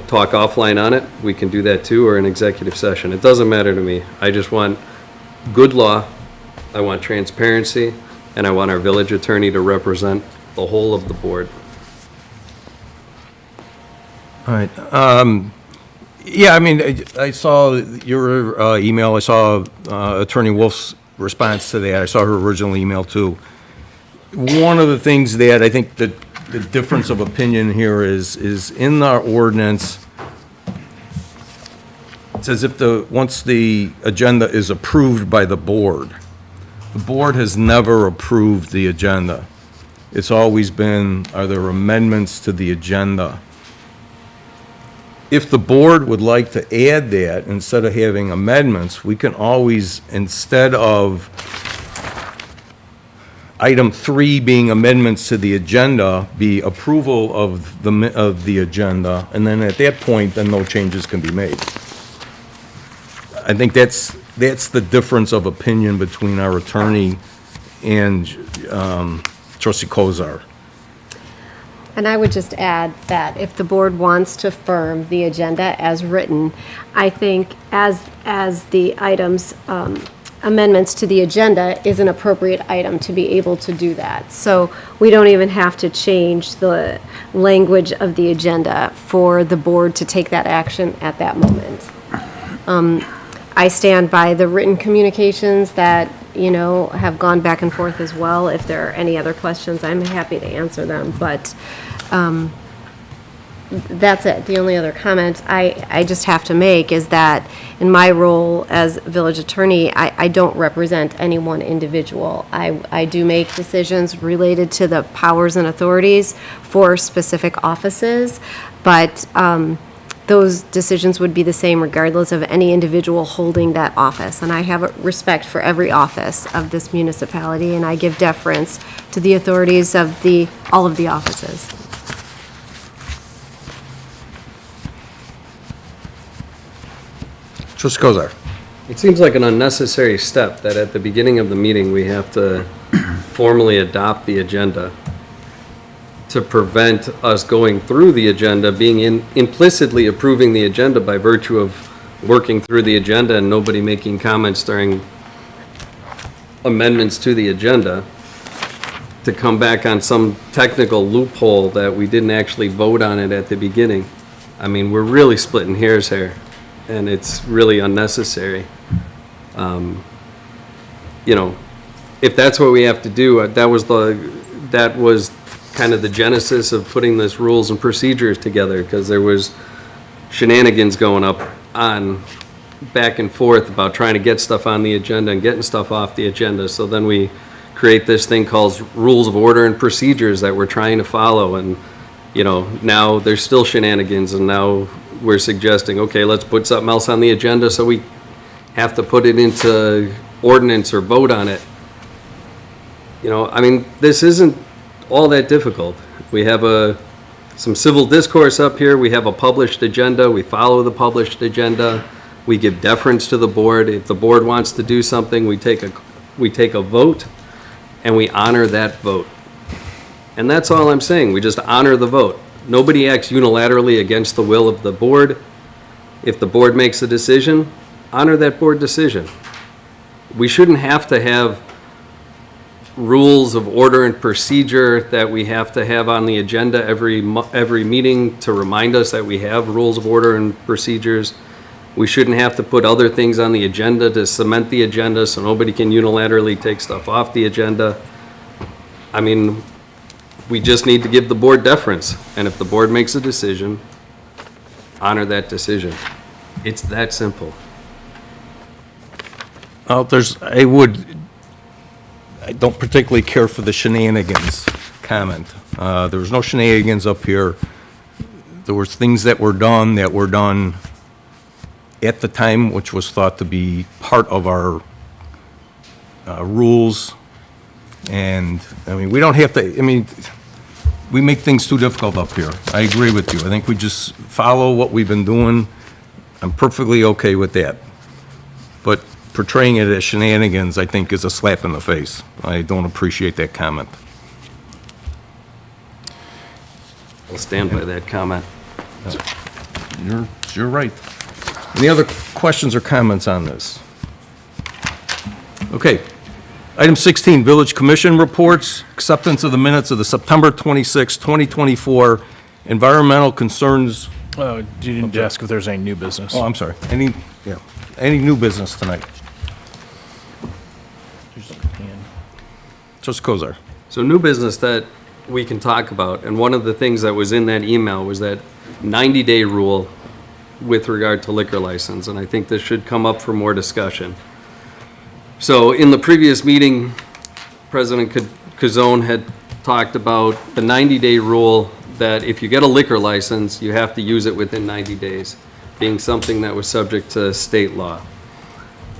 talk offline on it, we can do that too, or an executive session. It doesn't matter to me. I just want good law, I want transparency, and I want our village attorney to represent the whole of the board. All right. Yeah, I mean, I saw your email. I saw Attorney Wolf's response to that. I saw her original email too. One of the things that I think that the difference of opinion here is in our ordinance, it says once the agenda is approved by the board has never approved the agenda. It's always been, are there amendments to the agenda? If the board would like to add that, instead of having amendments, we can always, instead of item 3 being amendments to the agenda, be approval of the agenda, and then at that point, then no changes can be made. I think that's the difference of opinion between our attorney and trustee Kozar. And I would just add that if the board wants to firm the agenda as written, I think as the items, amendments to the agenda is an appropriate item to be able to do that. So we don't even have to change the language of the agenda for the board to take that action at that moment. I stand by the written communications that, have gone back and forth as well. If there are any other questions, I'm happy to answer them, but that's it. The only other comment I just have to make is that in my role as village attorney, I don't represent any one individual. I do make decisions related to the powers and authorities for specific offices, but those decisions would be the same regardless of any individual holding that office. And I have a respect for every office of this municipality, and I give deference to the authorities of all of the offices. Trustee Kozar. It seems like an unnecessary step that at the beginning of the meeting, we have to formally adopt the agenda to prevent us going through the agenda, being implicitly approving the agenda by virtue of working through the agenda and nobody making comments during amendments to the agenda, to come back on some technical loophole that we didn't actually vote on it at the beginning. I mean, we're really splitting hairs here, and it's really unnecessary. If that's what we have to do, that was kind of the genesis of putting this rules and procedures together, because there was shenanigans going on back and forth about trying to get stuff on the agenda and getting stuff off the agenda. So then we create this thing called rules of order and procedures that we're trying to follow, and, now there's still shenanigans, and now we're suggesting, okay, let's put something else on the agenda, so we have to put it into ordinance or vote on it. This isn't all that difficult. We have some civil discourse up here, we have a published agenda, we follow the published agenda, we give deference to the board. If the board wants to do something, we take a vote, and we honor that vote. And that's all I'm saying, we just honor the vote. Nobody acts unilaterally against the will of the board. If the board makes a decision, honor that board decision. We shouldn't have to have rules of order and procedure that we have to have on the agenda every meeting to remind us that we have rules of order and procedures. We shouldn't have to put other things on the agenda to cement the agenda so nobody can unilaterally take stuff off the agenda. We just need to give the board deference, and if the board makes a decision, honor that decision. It's that simple. I don't particularly care for the shenanigans comment. There was no shenanigans up here. There was things that were done at the time, which was thought to be part of our rules. And, we don't have to, we make things too difficult up here. I agree with you. I think we just follow what we've been doing. I'm perfectly okay with that. But portraying it as shenanigans, I think, is a slap in the face. I don't appreciate that comment. I'll stand by that comment. You're right. Any other questions or comments on this? Okay. Item 16, Village Commission reports, acceptance of the minutes of the September 26, 2024 environmental concerns. You didn't ask if there's any new business. Oh, I'm sorry. Any new business tonight? Trustee Kozar. So new business that we can talk about, and one of the things that was in that email was that 90-day rule with regard to liquor license, and I think this should come up for more discussion. So in the previous meeting, President Kazone had talked about the 90-day rule that if you get a liquor license, you have to use it within 90 days, being something that was subject to state law.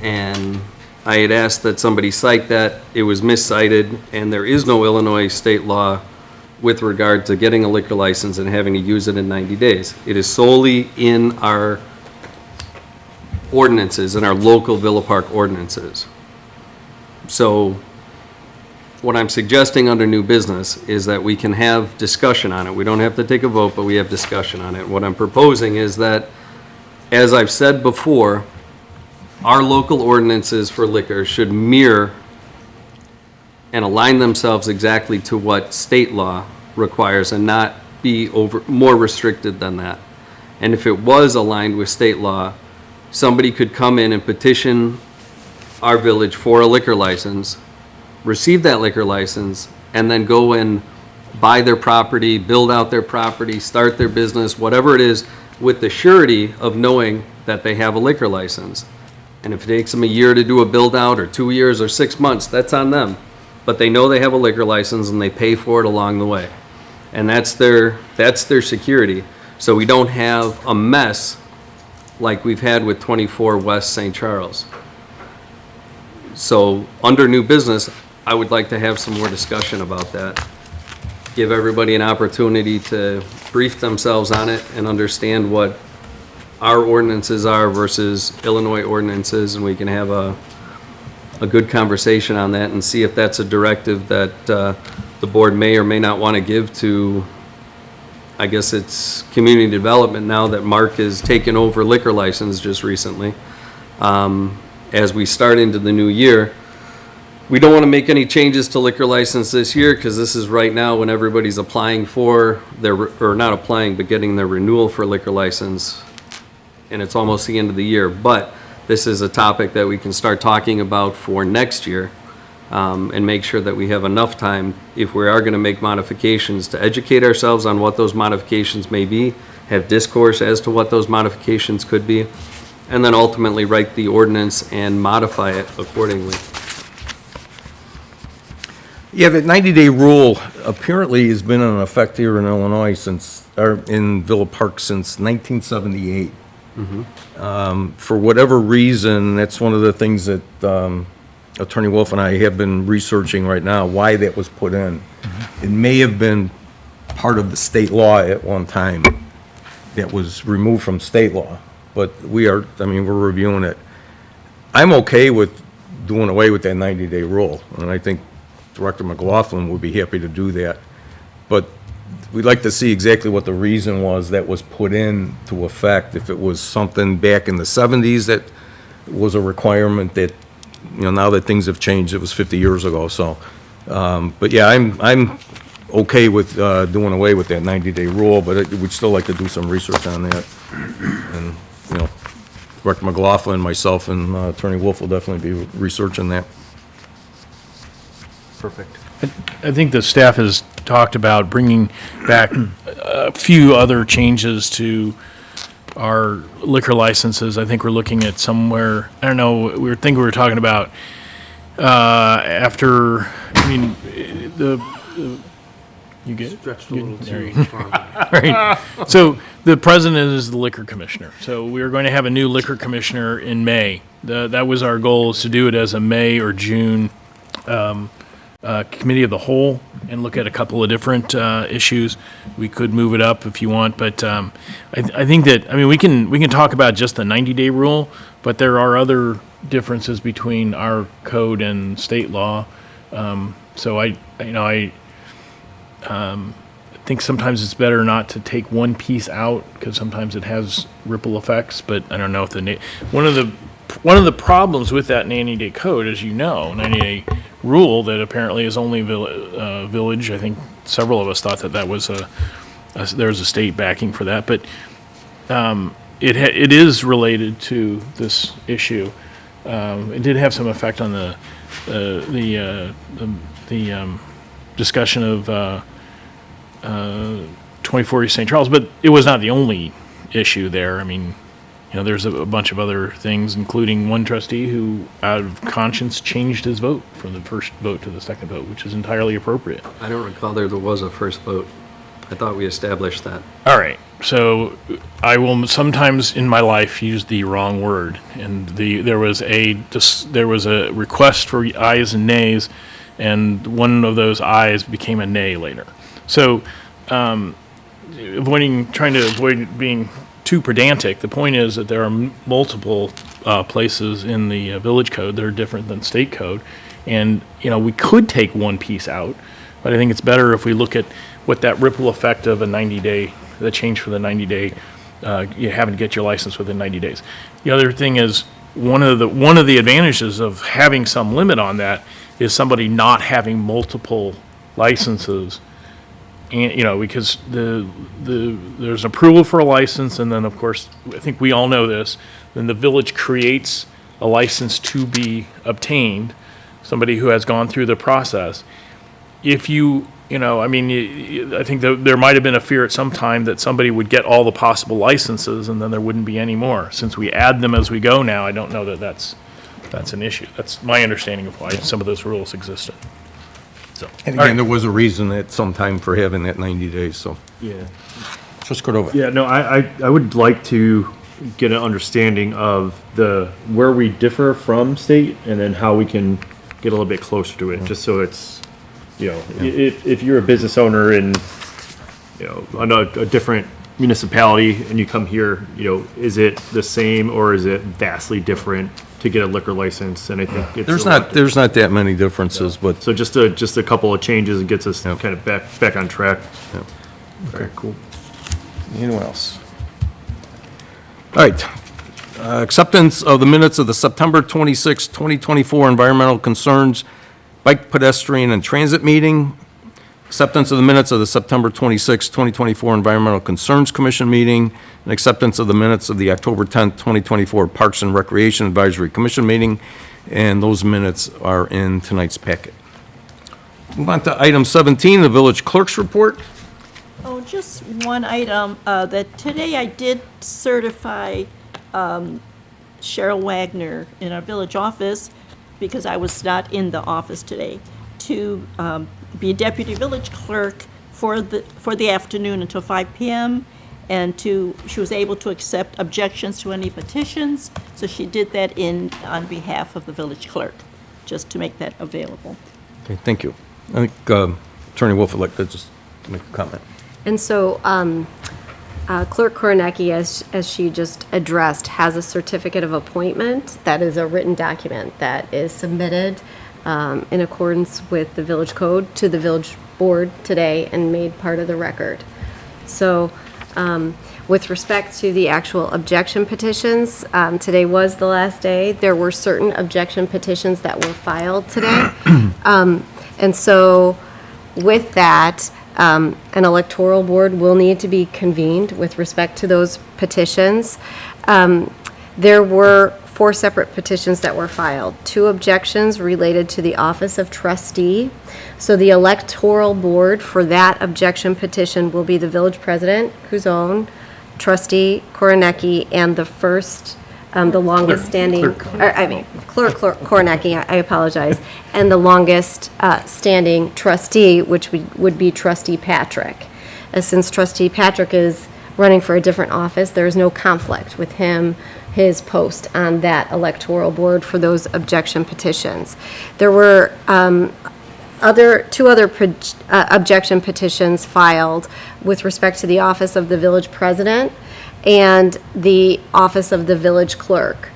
And I had asked that somebody cite that. It was miscited, and there is no Illinois state law with regard to getting a liquor license and having to use it in 90 days. It is solely in our ordinances, in our local Villa Park ordinances. So what I'm suggesting under new business is that we can have discussion on it. We don't have to take a vote, but we have discussion on it. What I'm proposing is that, as I've said before, our local ordinances for liquor should mirror and align themselves exactly to what state law requires and not be more restricted than that. And if it was aligned with state law, somebody could come in and petition our village for a liquor license, receive that liquor license, and then go and buy their property, build out their property, start their business, whatever it is, with the surety of knowing that they have a liquor license. And if it takes them a year to do a build out, or 2 years, or 6 months, that's on them. But they know they have a liquor license and they pay for it along the way. And that's their security. So we don't have a mess like we've had with 24 West St. Charles. So under new business, I would like to have some more discussion about that. Give everybody an opportunity to brief themselves on it and understand what our ordinances are versus Illinois ordinances, and we can have a good conversation on that and see if that's a directive that the board may or may not want to give to, I guess it's community development now that Mark has taken over liquor license just recently. As we start into the new year, we don't want to make any changes to liquor license this year because this is right now when everybody's applying for their, or not applying, but getting their renewal for liquor license, and it's almost the end of the year. But this is a topic that we can start talking about for next year, and make sure that we have enough time, if we are going to make modifications, to educate ourselves on what those modifications may be, have discourse as to what those modifications could be, and then ultimately write the ordinance and modify it accordingly. Yeah, the 90-day rule apparently has been in effect here in Illinois since, or in Villa Park since 1978. For whatever reason, that's one of the things that Attorney Wolf and I have been researching right now, why that was put in. It may have been part of the state law at one time that was removed from state law, but we're reviewing it. I'm okay with doing away with that 90-day rule, and I think Director McLaughlin would be happy to do that. But we'd like to see exactly what the reason was that was put into effect. If it was something back in the 70s that was a requirement that, now that things have changed, it was 50 years ago, so. But yeah, I'm okay with doing away with that 90-day rule, but we'd still like to do some research on that. And, Director McLaughlin, myself, and Attorney Wolf will definitely be researching that. Perfect. I think the staff has talked about bringing back a few other changes to our liquor licenses. I think we're looking at somewhere, I don't know, we were talking about after, you get it? Stretched a little There too you- far. Right. So the president is the liquor commissioner. So we are going to have a new liquor commissioner in May. That was our goal, is to do it as a May or June committee of the whole and look at a couple of different issues. We could move it up if you want, but I think that, we can talk about just the 90-day rule, but there are other differences between our code and state law. So I think sometimes it's better not to take one piece out because sometimes it has ripple effects, but I don't know if one of the problems with that 90-day code, as you know, 90-day rule that apparently is only village. I think several of us thought that was there was a state backing for that, but it is related to this issue. It did have some effect on the discussion of 24 East St. Charles, but it was not the only issue there. There's a bunch of other things, including one trustee who, out of conscience, changed his vote from the first vote to the second vote, which is entirely appropriate. I don't recall there was a first vote. I thought we established that. All right, so I will sometimes in my life use the wrong word, and there was a request for ayes and nays, and one of those ayes became a nay later. So, trying to avoid being too pedantic, the point is that there are multiple places in the village code that are different than state code, and we could take one piece out, but I think it's better if we look at what that ripple effect of a 90-day, the change for the 90-day, you having to get your license within 90 days. The other thing is one of the advantages of having some limit on that is somebody not having multiple licenses. And, because there's approval for a license, and then, of course, I think we all know this, then the village creates a license to be obtained, somebody who has gone through the process. If I think there might have been a fear at some time that somebody would get all the possible licenses, and then there wouldn't be any more. Since we add them as we go now, I don't know that that's an issue. That's my understanding of why some of those rules existed. So, And again, there was a reason at some time for having that 90 days, so. Yeah. Trustee Cordova. Yeah, no, I would like to get an understanding of where we differ from state and then how we can get a little bit closer to it, just so it's, if you're a business owner in, on a different municipality and you come here, is it the same or is it vastly different to get a liquor license? And I think it's There's not that many differences, but. so just a couple of changes and gets us kind of back on track. Okay, cool. Anyone else? All right. Acceptance of the minutes of the September 26, 2024 Environmental Concerns Bike, Pedestrian, and Transit Meeting. Acceptance of the minutes of the September 26, 2024 Environmental Concerns Commission meeting, and acceptance of the minutes of the October 10, 2024 Parks and Recreation Advisory Commission meeting, and those minutes are in tonight's packet. Move on to item 17, the village clerk's report. Oh, just one item, that today I did certify Cheryl Wagner in our village office, because I was not in the office today, to be deputy village clerk for the afternoon until 5 p.m., and she was able to accept objections to any petitions, so she did that on behalf of the village clerk, just to make that available. Okay, thank you. I think Attorney Wolf would like to just make a comment. And so Clerk Koronecki, as she just addressed, has a certificate of appointment that is a written document that is submitted in accordance with the village code to the village board today and made part of the record. So with respect to the actual objection petitions, today was the last day. There were certain objection petitions that were filed today. And so with that, an electoral board will need to be convened with respect to those petitions. There were 4 separate petitions that were filed. 2 objections related to the office of trustee. So the electoral board for that objection petition will be the village president, Couzon, trustee Koronecki, and the first, the longest standing, Clerk Koronecki, I apologize, and the longest standing trustee, which would be trustee Patrick. Since trustee Patrick is running for a different office, there is no conflict with his post on that electoral board for those objection petitions. There were 2 other objection petitions filed with respect to the office of the village president and the office of the village clerk.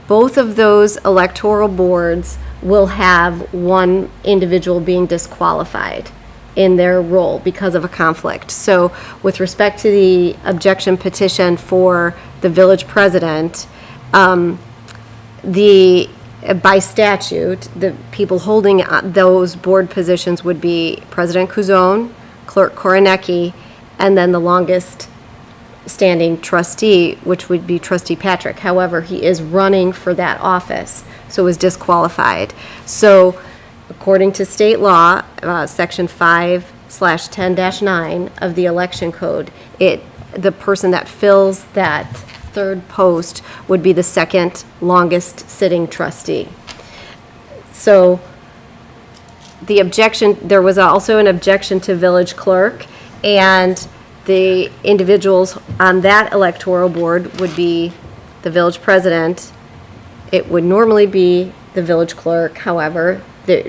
Both of those electoral boards will have one individual being disqualified in their role because of a conflict. So with respect to the objection petition for the village president, by statute, the people holding those board positions would be President Couzon, Clerk Koronecki, and then the longest standing trustee, which would be trustee Patrick. However, he is running for that office, so is disqualified. So according to state law, section 5/10-9 of the election code, the person that fills that 3rd post would be the 2nd longest sitting trustee. So the objection, there was also an objection to village clerk, and the individuals on that electoral board would be the village president. It would normally be the village clerk, however,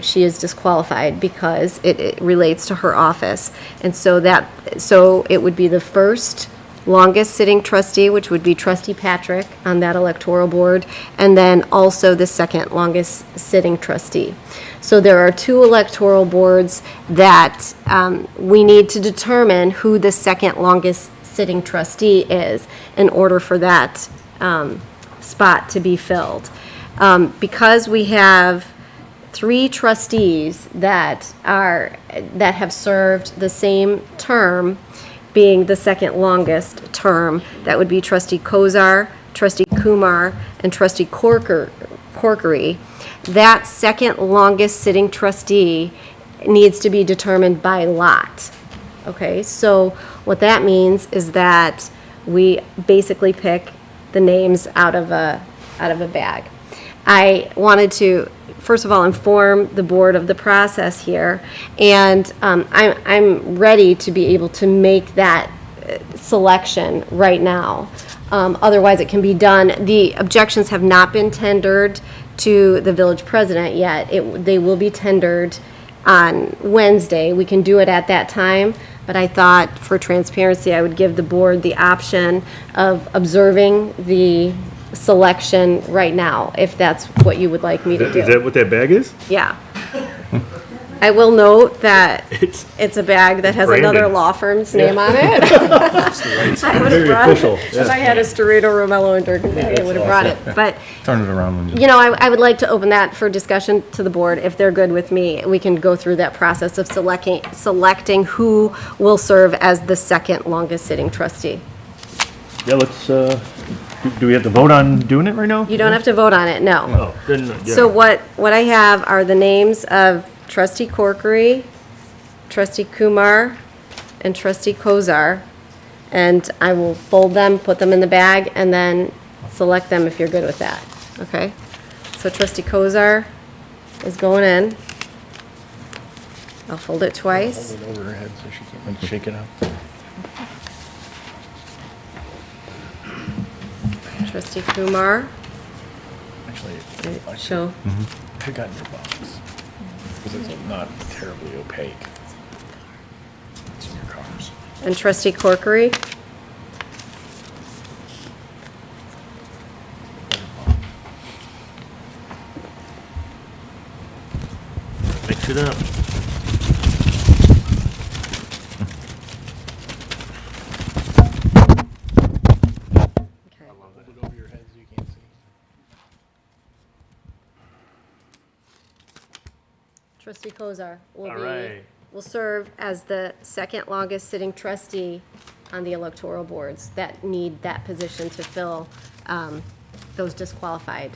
she is disqualified because it relates to her office. And so it would be the first longest sitting trustee, which would be trustee Patrick on that electoral board, and then also the 2nd longest sitting trustee. So there are 2 electoral boards that we need to determine who the 2nd longest sitting trustee is in order for that spot to be filled. Because we have 3 trustees that have served the same term, being the 2nd longest term, that would be trustee Kozar, trustee Kumar, and trustee Corkery. That 2nd longest sitting trustee needs to be determined by lot. Okay, so what that means is that we basically pick the names out of a bag. I wanted to, first of all, inform the board of the process here, and I'm ready to be able to make that selection right now. Otherwise, it can be done. The objections have not been tendered to the village president yet. They will be tendered on Wednesday. We can do it at that time, but I thought for transparency, I would give the board the option of observing the selection right now, if that's what you would like me to do. Is that what that bag is? Yeah. I will note that it's a bag that has branded. another law firm's name on it. I would have Very brought it. official, If yeah. I had a Storito, Romello, and Durkin bag, I would have brought it. But, Turn it around when you... you know, I would like to open that for discussion to the board. If they're good with me, we can go through that process of selecting who will serve as the 2nd longest sitting trustee. Yeah, let's, do we have to vote on doing it right now? You don't have to vote on it, no. Oh, then, yeah. So what I have are the names of trustee Corkery, trustee Kumar, and trustee Kozar. And I will fold them, put them in the bag, and then select them if you're good with that, okay? So trustee Kozar is going in. I'll fold it twice. Hold it over her head so she can't shake it out. Trustee Kumar. Actually, Show. I got in your box. Because it's not terribly opaque. It's in your cars. And Trustee Corkery. Mix it up. Hold it over your head so you can't see. Trustee Kozar All right. will serve as the second longest sitting trustee on the electoral boards that need that position to fill those disqualified.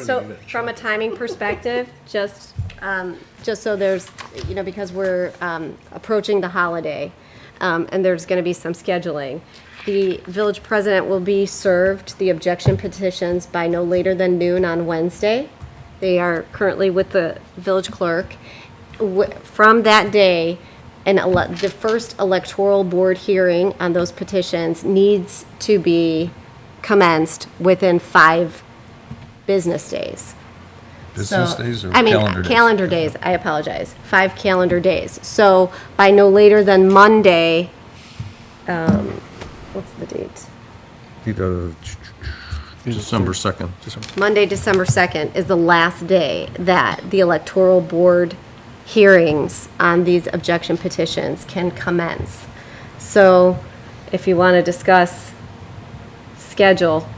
So from a timing perspective, just so there's, because we're approaching the holiday, and there's going to be some scheduling, the village president will be served the objection petitions by no later than noon on Wednesday. They are currently with the village clerk. From that day, the first electoral board hearing on those petitions needs to be commenced within 5 business days. Business days or I mean, calendar days? calendar days, I apologize, 5 calendar days. So by no later than Monday, what's the date? December 2nd. Monday, December 2nd is the last day that the electoral board hearings on these objection petitions can commence. So if you want to discuss schedule,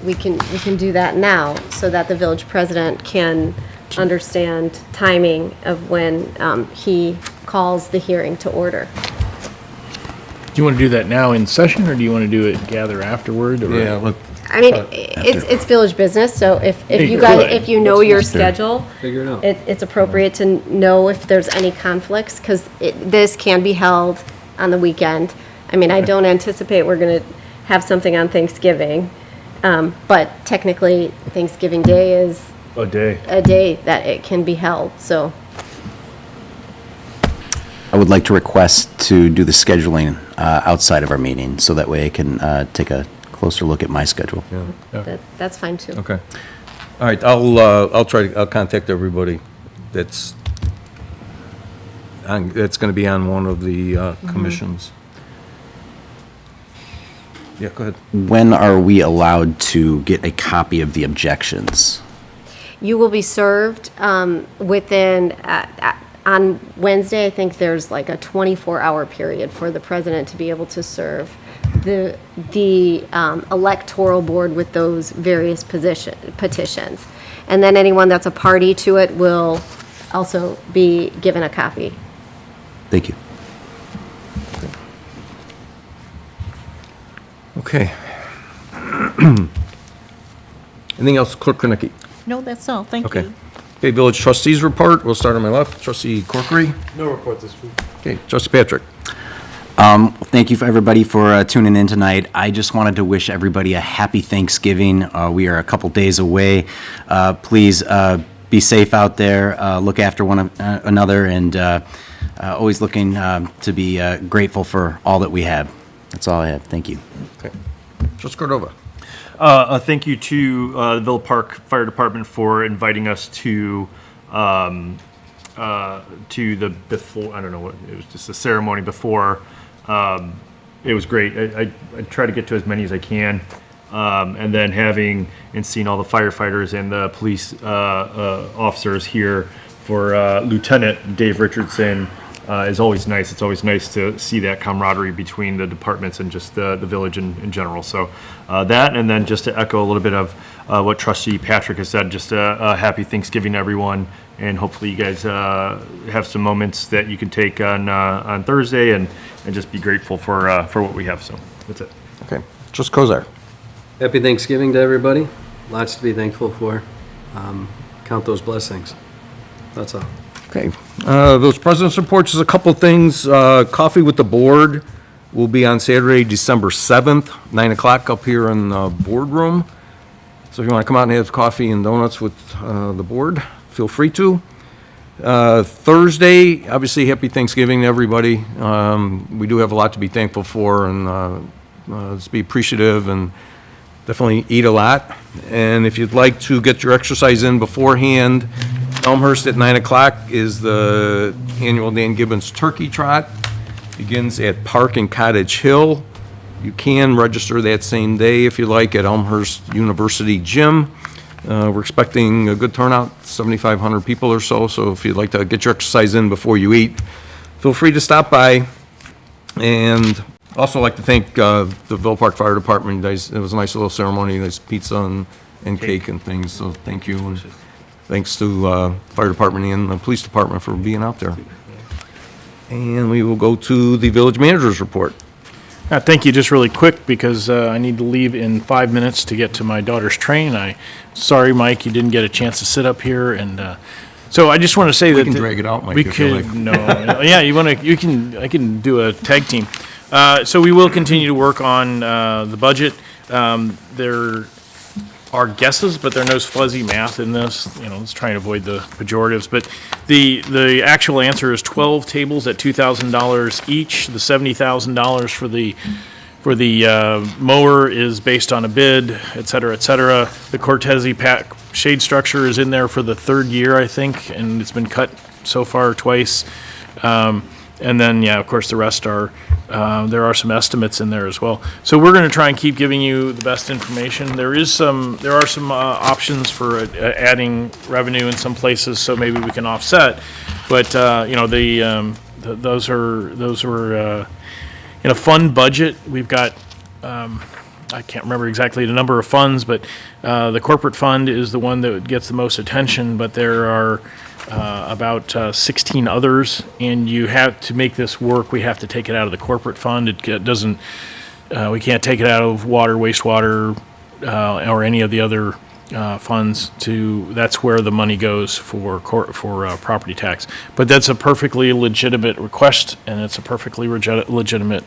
we can do that now so that the village president can understand timing of when he calls the hearing to order. Do you want to do that now in session, or do you want to do it gather afterward? Or? Yeah, I mean, it's village business, so if you guys, if you know your schedule, Figure it out. it's appropriate to know if there's any conflicts, because this can be held on the weekend. I mean, I don't anticipate we're going to have something on Thanksgiving, but technically Thanksgiving Day is A day. a day that it can be held, so. I would like to request to do the scheduling outside of our meeting, so that way I can take a closer look at my schedule. That's fine too. Okay. All right, I'll contact everybody that's going to be on one of the commissions. Yeah, go ahead. When are we allowed to get a copy of the objections? You will be served within, on Wednesday, I think there's like a 24-hour period for the president to be able to serve the electoral board with those various petitions. And then anyone that's a party to it will also be given a copy. Thank you. Okay. Anything else, Clerk Krenicki? No, that's all. Thank Okay. you. Okay, Village Trustees report. We'll start on my left. Trustee Corkery. No report this week. Okay, Trustee Patrick. Thank you for everybody for tuning in tonight. I just wanted to wish everybody a happy Thanksgiving. We are a couple days away. Please be safe out there. Look after one another, and always looking to be grateful for all that we have. That's all I have. Thank you. Okay. Trustee Cordova. Thank you to the Villa Park Fire Department for inviting us to the before, I don't know what, it was just a ceremony before. It was great. I try to get to as many as I can. And then having and seeing all the firefighters and the police officers here for Lieutenant Dave Richardson is always nice. It's always nice to see that camaraderie between the departments and just the village in general. So that, and then just to echo a little bit of what Trustee Patrick has said, just a happy Thanksgiving to everyone, and hopefully you guys have some moments that you can take on Thursday and just be grateful for what we have. So that's it. Okay. Trustee Kozar. Happy Thanksgiving to everybody. Lots to be thankful for. Count those blessings. That's all. Okay. Village President's reports is a couple things. Coffee with the board will be on Saturday, December 7th, 9 o'clock up here in the boardroom. So if you want to come out and have coffee and donuts with the board, feel free to. Thursday, obviously, happy Thanksgiving to everybody. We do have a lot to be thankful for, and let's be appreciative and definitely eat a lot. And if you'd like to get your exercise in beforehand, Elmhurst at 9 o'clock is the annual Dan Gibbons Turkey Trot. Begins at Park and Cottage Hill. You can register that same day if you like at Elmhurst University Gym. We're expecting a good turnout, 7,500 people or so, so if you'd like to get your exercise in before you eat, feel free to stop by. And also like to thank the Villa Park Fire Department. It was a nice little ceremony, nice pizza and cake and things, so thank you. And thanks to Fire Department and the Police Department for being out there. And we will go to the Village Manager's Report. Thank you, just really quick, because I need to leave in 5 minutes to get to my daughter's train. Sorry, Mike, you didn't get a chance to sit up here, and so I just want to say that... We can drag it out, Mike, we if you could, like. No, yeah, I can do a tag team. So we will continue to work on the budget. There are guesses, but there are no fuzzy math in this. Let's try and avoid the pejoratives. But the actual answer is 12 tables at $2,000 each. The $70,000 for the mower is based on a bid, et cetera, et cetera. The Cortese shade structure is in there for the third year, I think, and it's been cut so far twice. And then, yeah, of course, the rest are, there are some estimates in there as well. So we're going to try and keep giving you the best information. There are some options for adding revenue in some places, so maybe we can offset. But, those were in a fund budget. We've got, I can't remember exactly the number of funds, but the corporate fund is the one that gets the most attention, but there are about 16 others, and you have to make this work. We have to take it out of the corporate fund. It doesn't, we can't take it out of water, wastewater, or any of the other funds. That's where the money goes for property tax. But that's a perfectly legitimate request, and it's a perfectly legitimate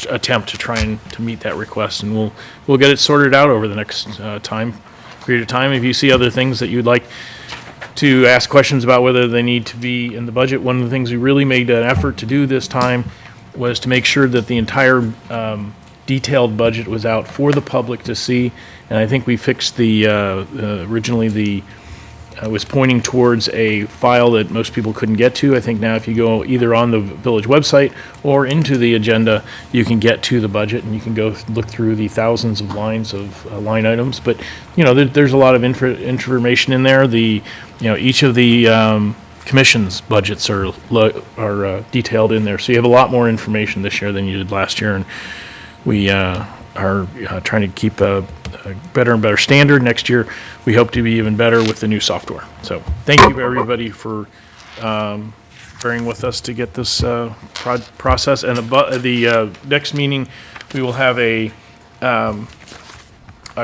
attempt to try and to meet that request, and we'll get it sorted out over the next period of time. If you see other things that you'd like to ask questions about whether they need to be in the budget, one of the things we really made an effort to do this time was to make sure that the entire detailed budget was out for the public to see, and I think we fixed originally was pointing towards a file that most people couldn't get to. I think now if you go either on the village website or into the agenda, you can get to the budget and you can go look through the thousands of lines of line items. But, there's a lot of information in there. Each of the commission's budgets are detailed in there. So you have a lot more information this year than you did last year. And we are trying to keep a better and better standard. Next year, we hope to be even better with the new software. So thank you, everybody, for bearing with us to get this process. And the next meeting, we will have a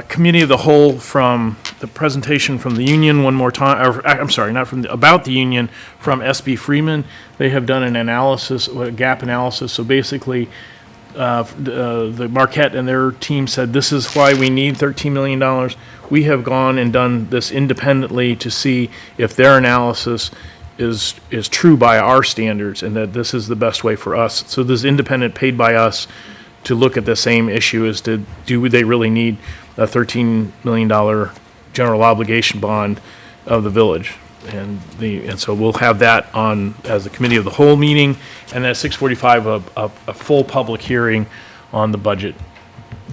committee of the whole from the presentation from the union one more time. Or, I'm sorry, not from about the union, from SB Freeman. They have done an analysis, a gap analysis. So basically, the Marquette and their team said, this is why we need $13 million. We have gone and done this independently to see if their analysis is true by our standards and that this is the best way for us. So this independent paid by us to look at the same issue as to do they really need a $13 million general obligation bond of the village. And so we'll have that on as the committee of the whole meeting, and at 6:45 a full public hearing on the budget.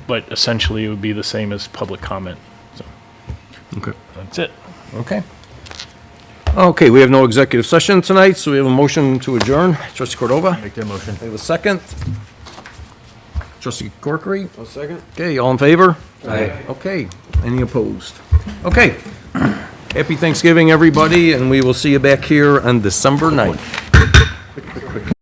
But essentially, it would be the same as public comment. So Okay. that's it. Okay. Okay, we have no executive session tonight, so we have a motion to adjourn. Trustee Cordova? Make that motion. I have a second. Trustee Corkery? A second. Okay, all in favor? Aye. Okay, any opposed? Okay. Happy Thanksgiving, everybody, and we will see you back here on December 9th.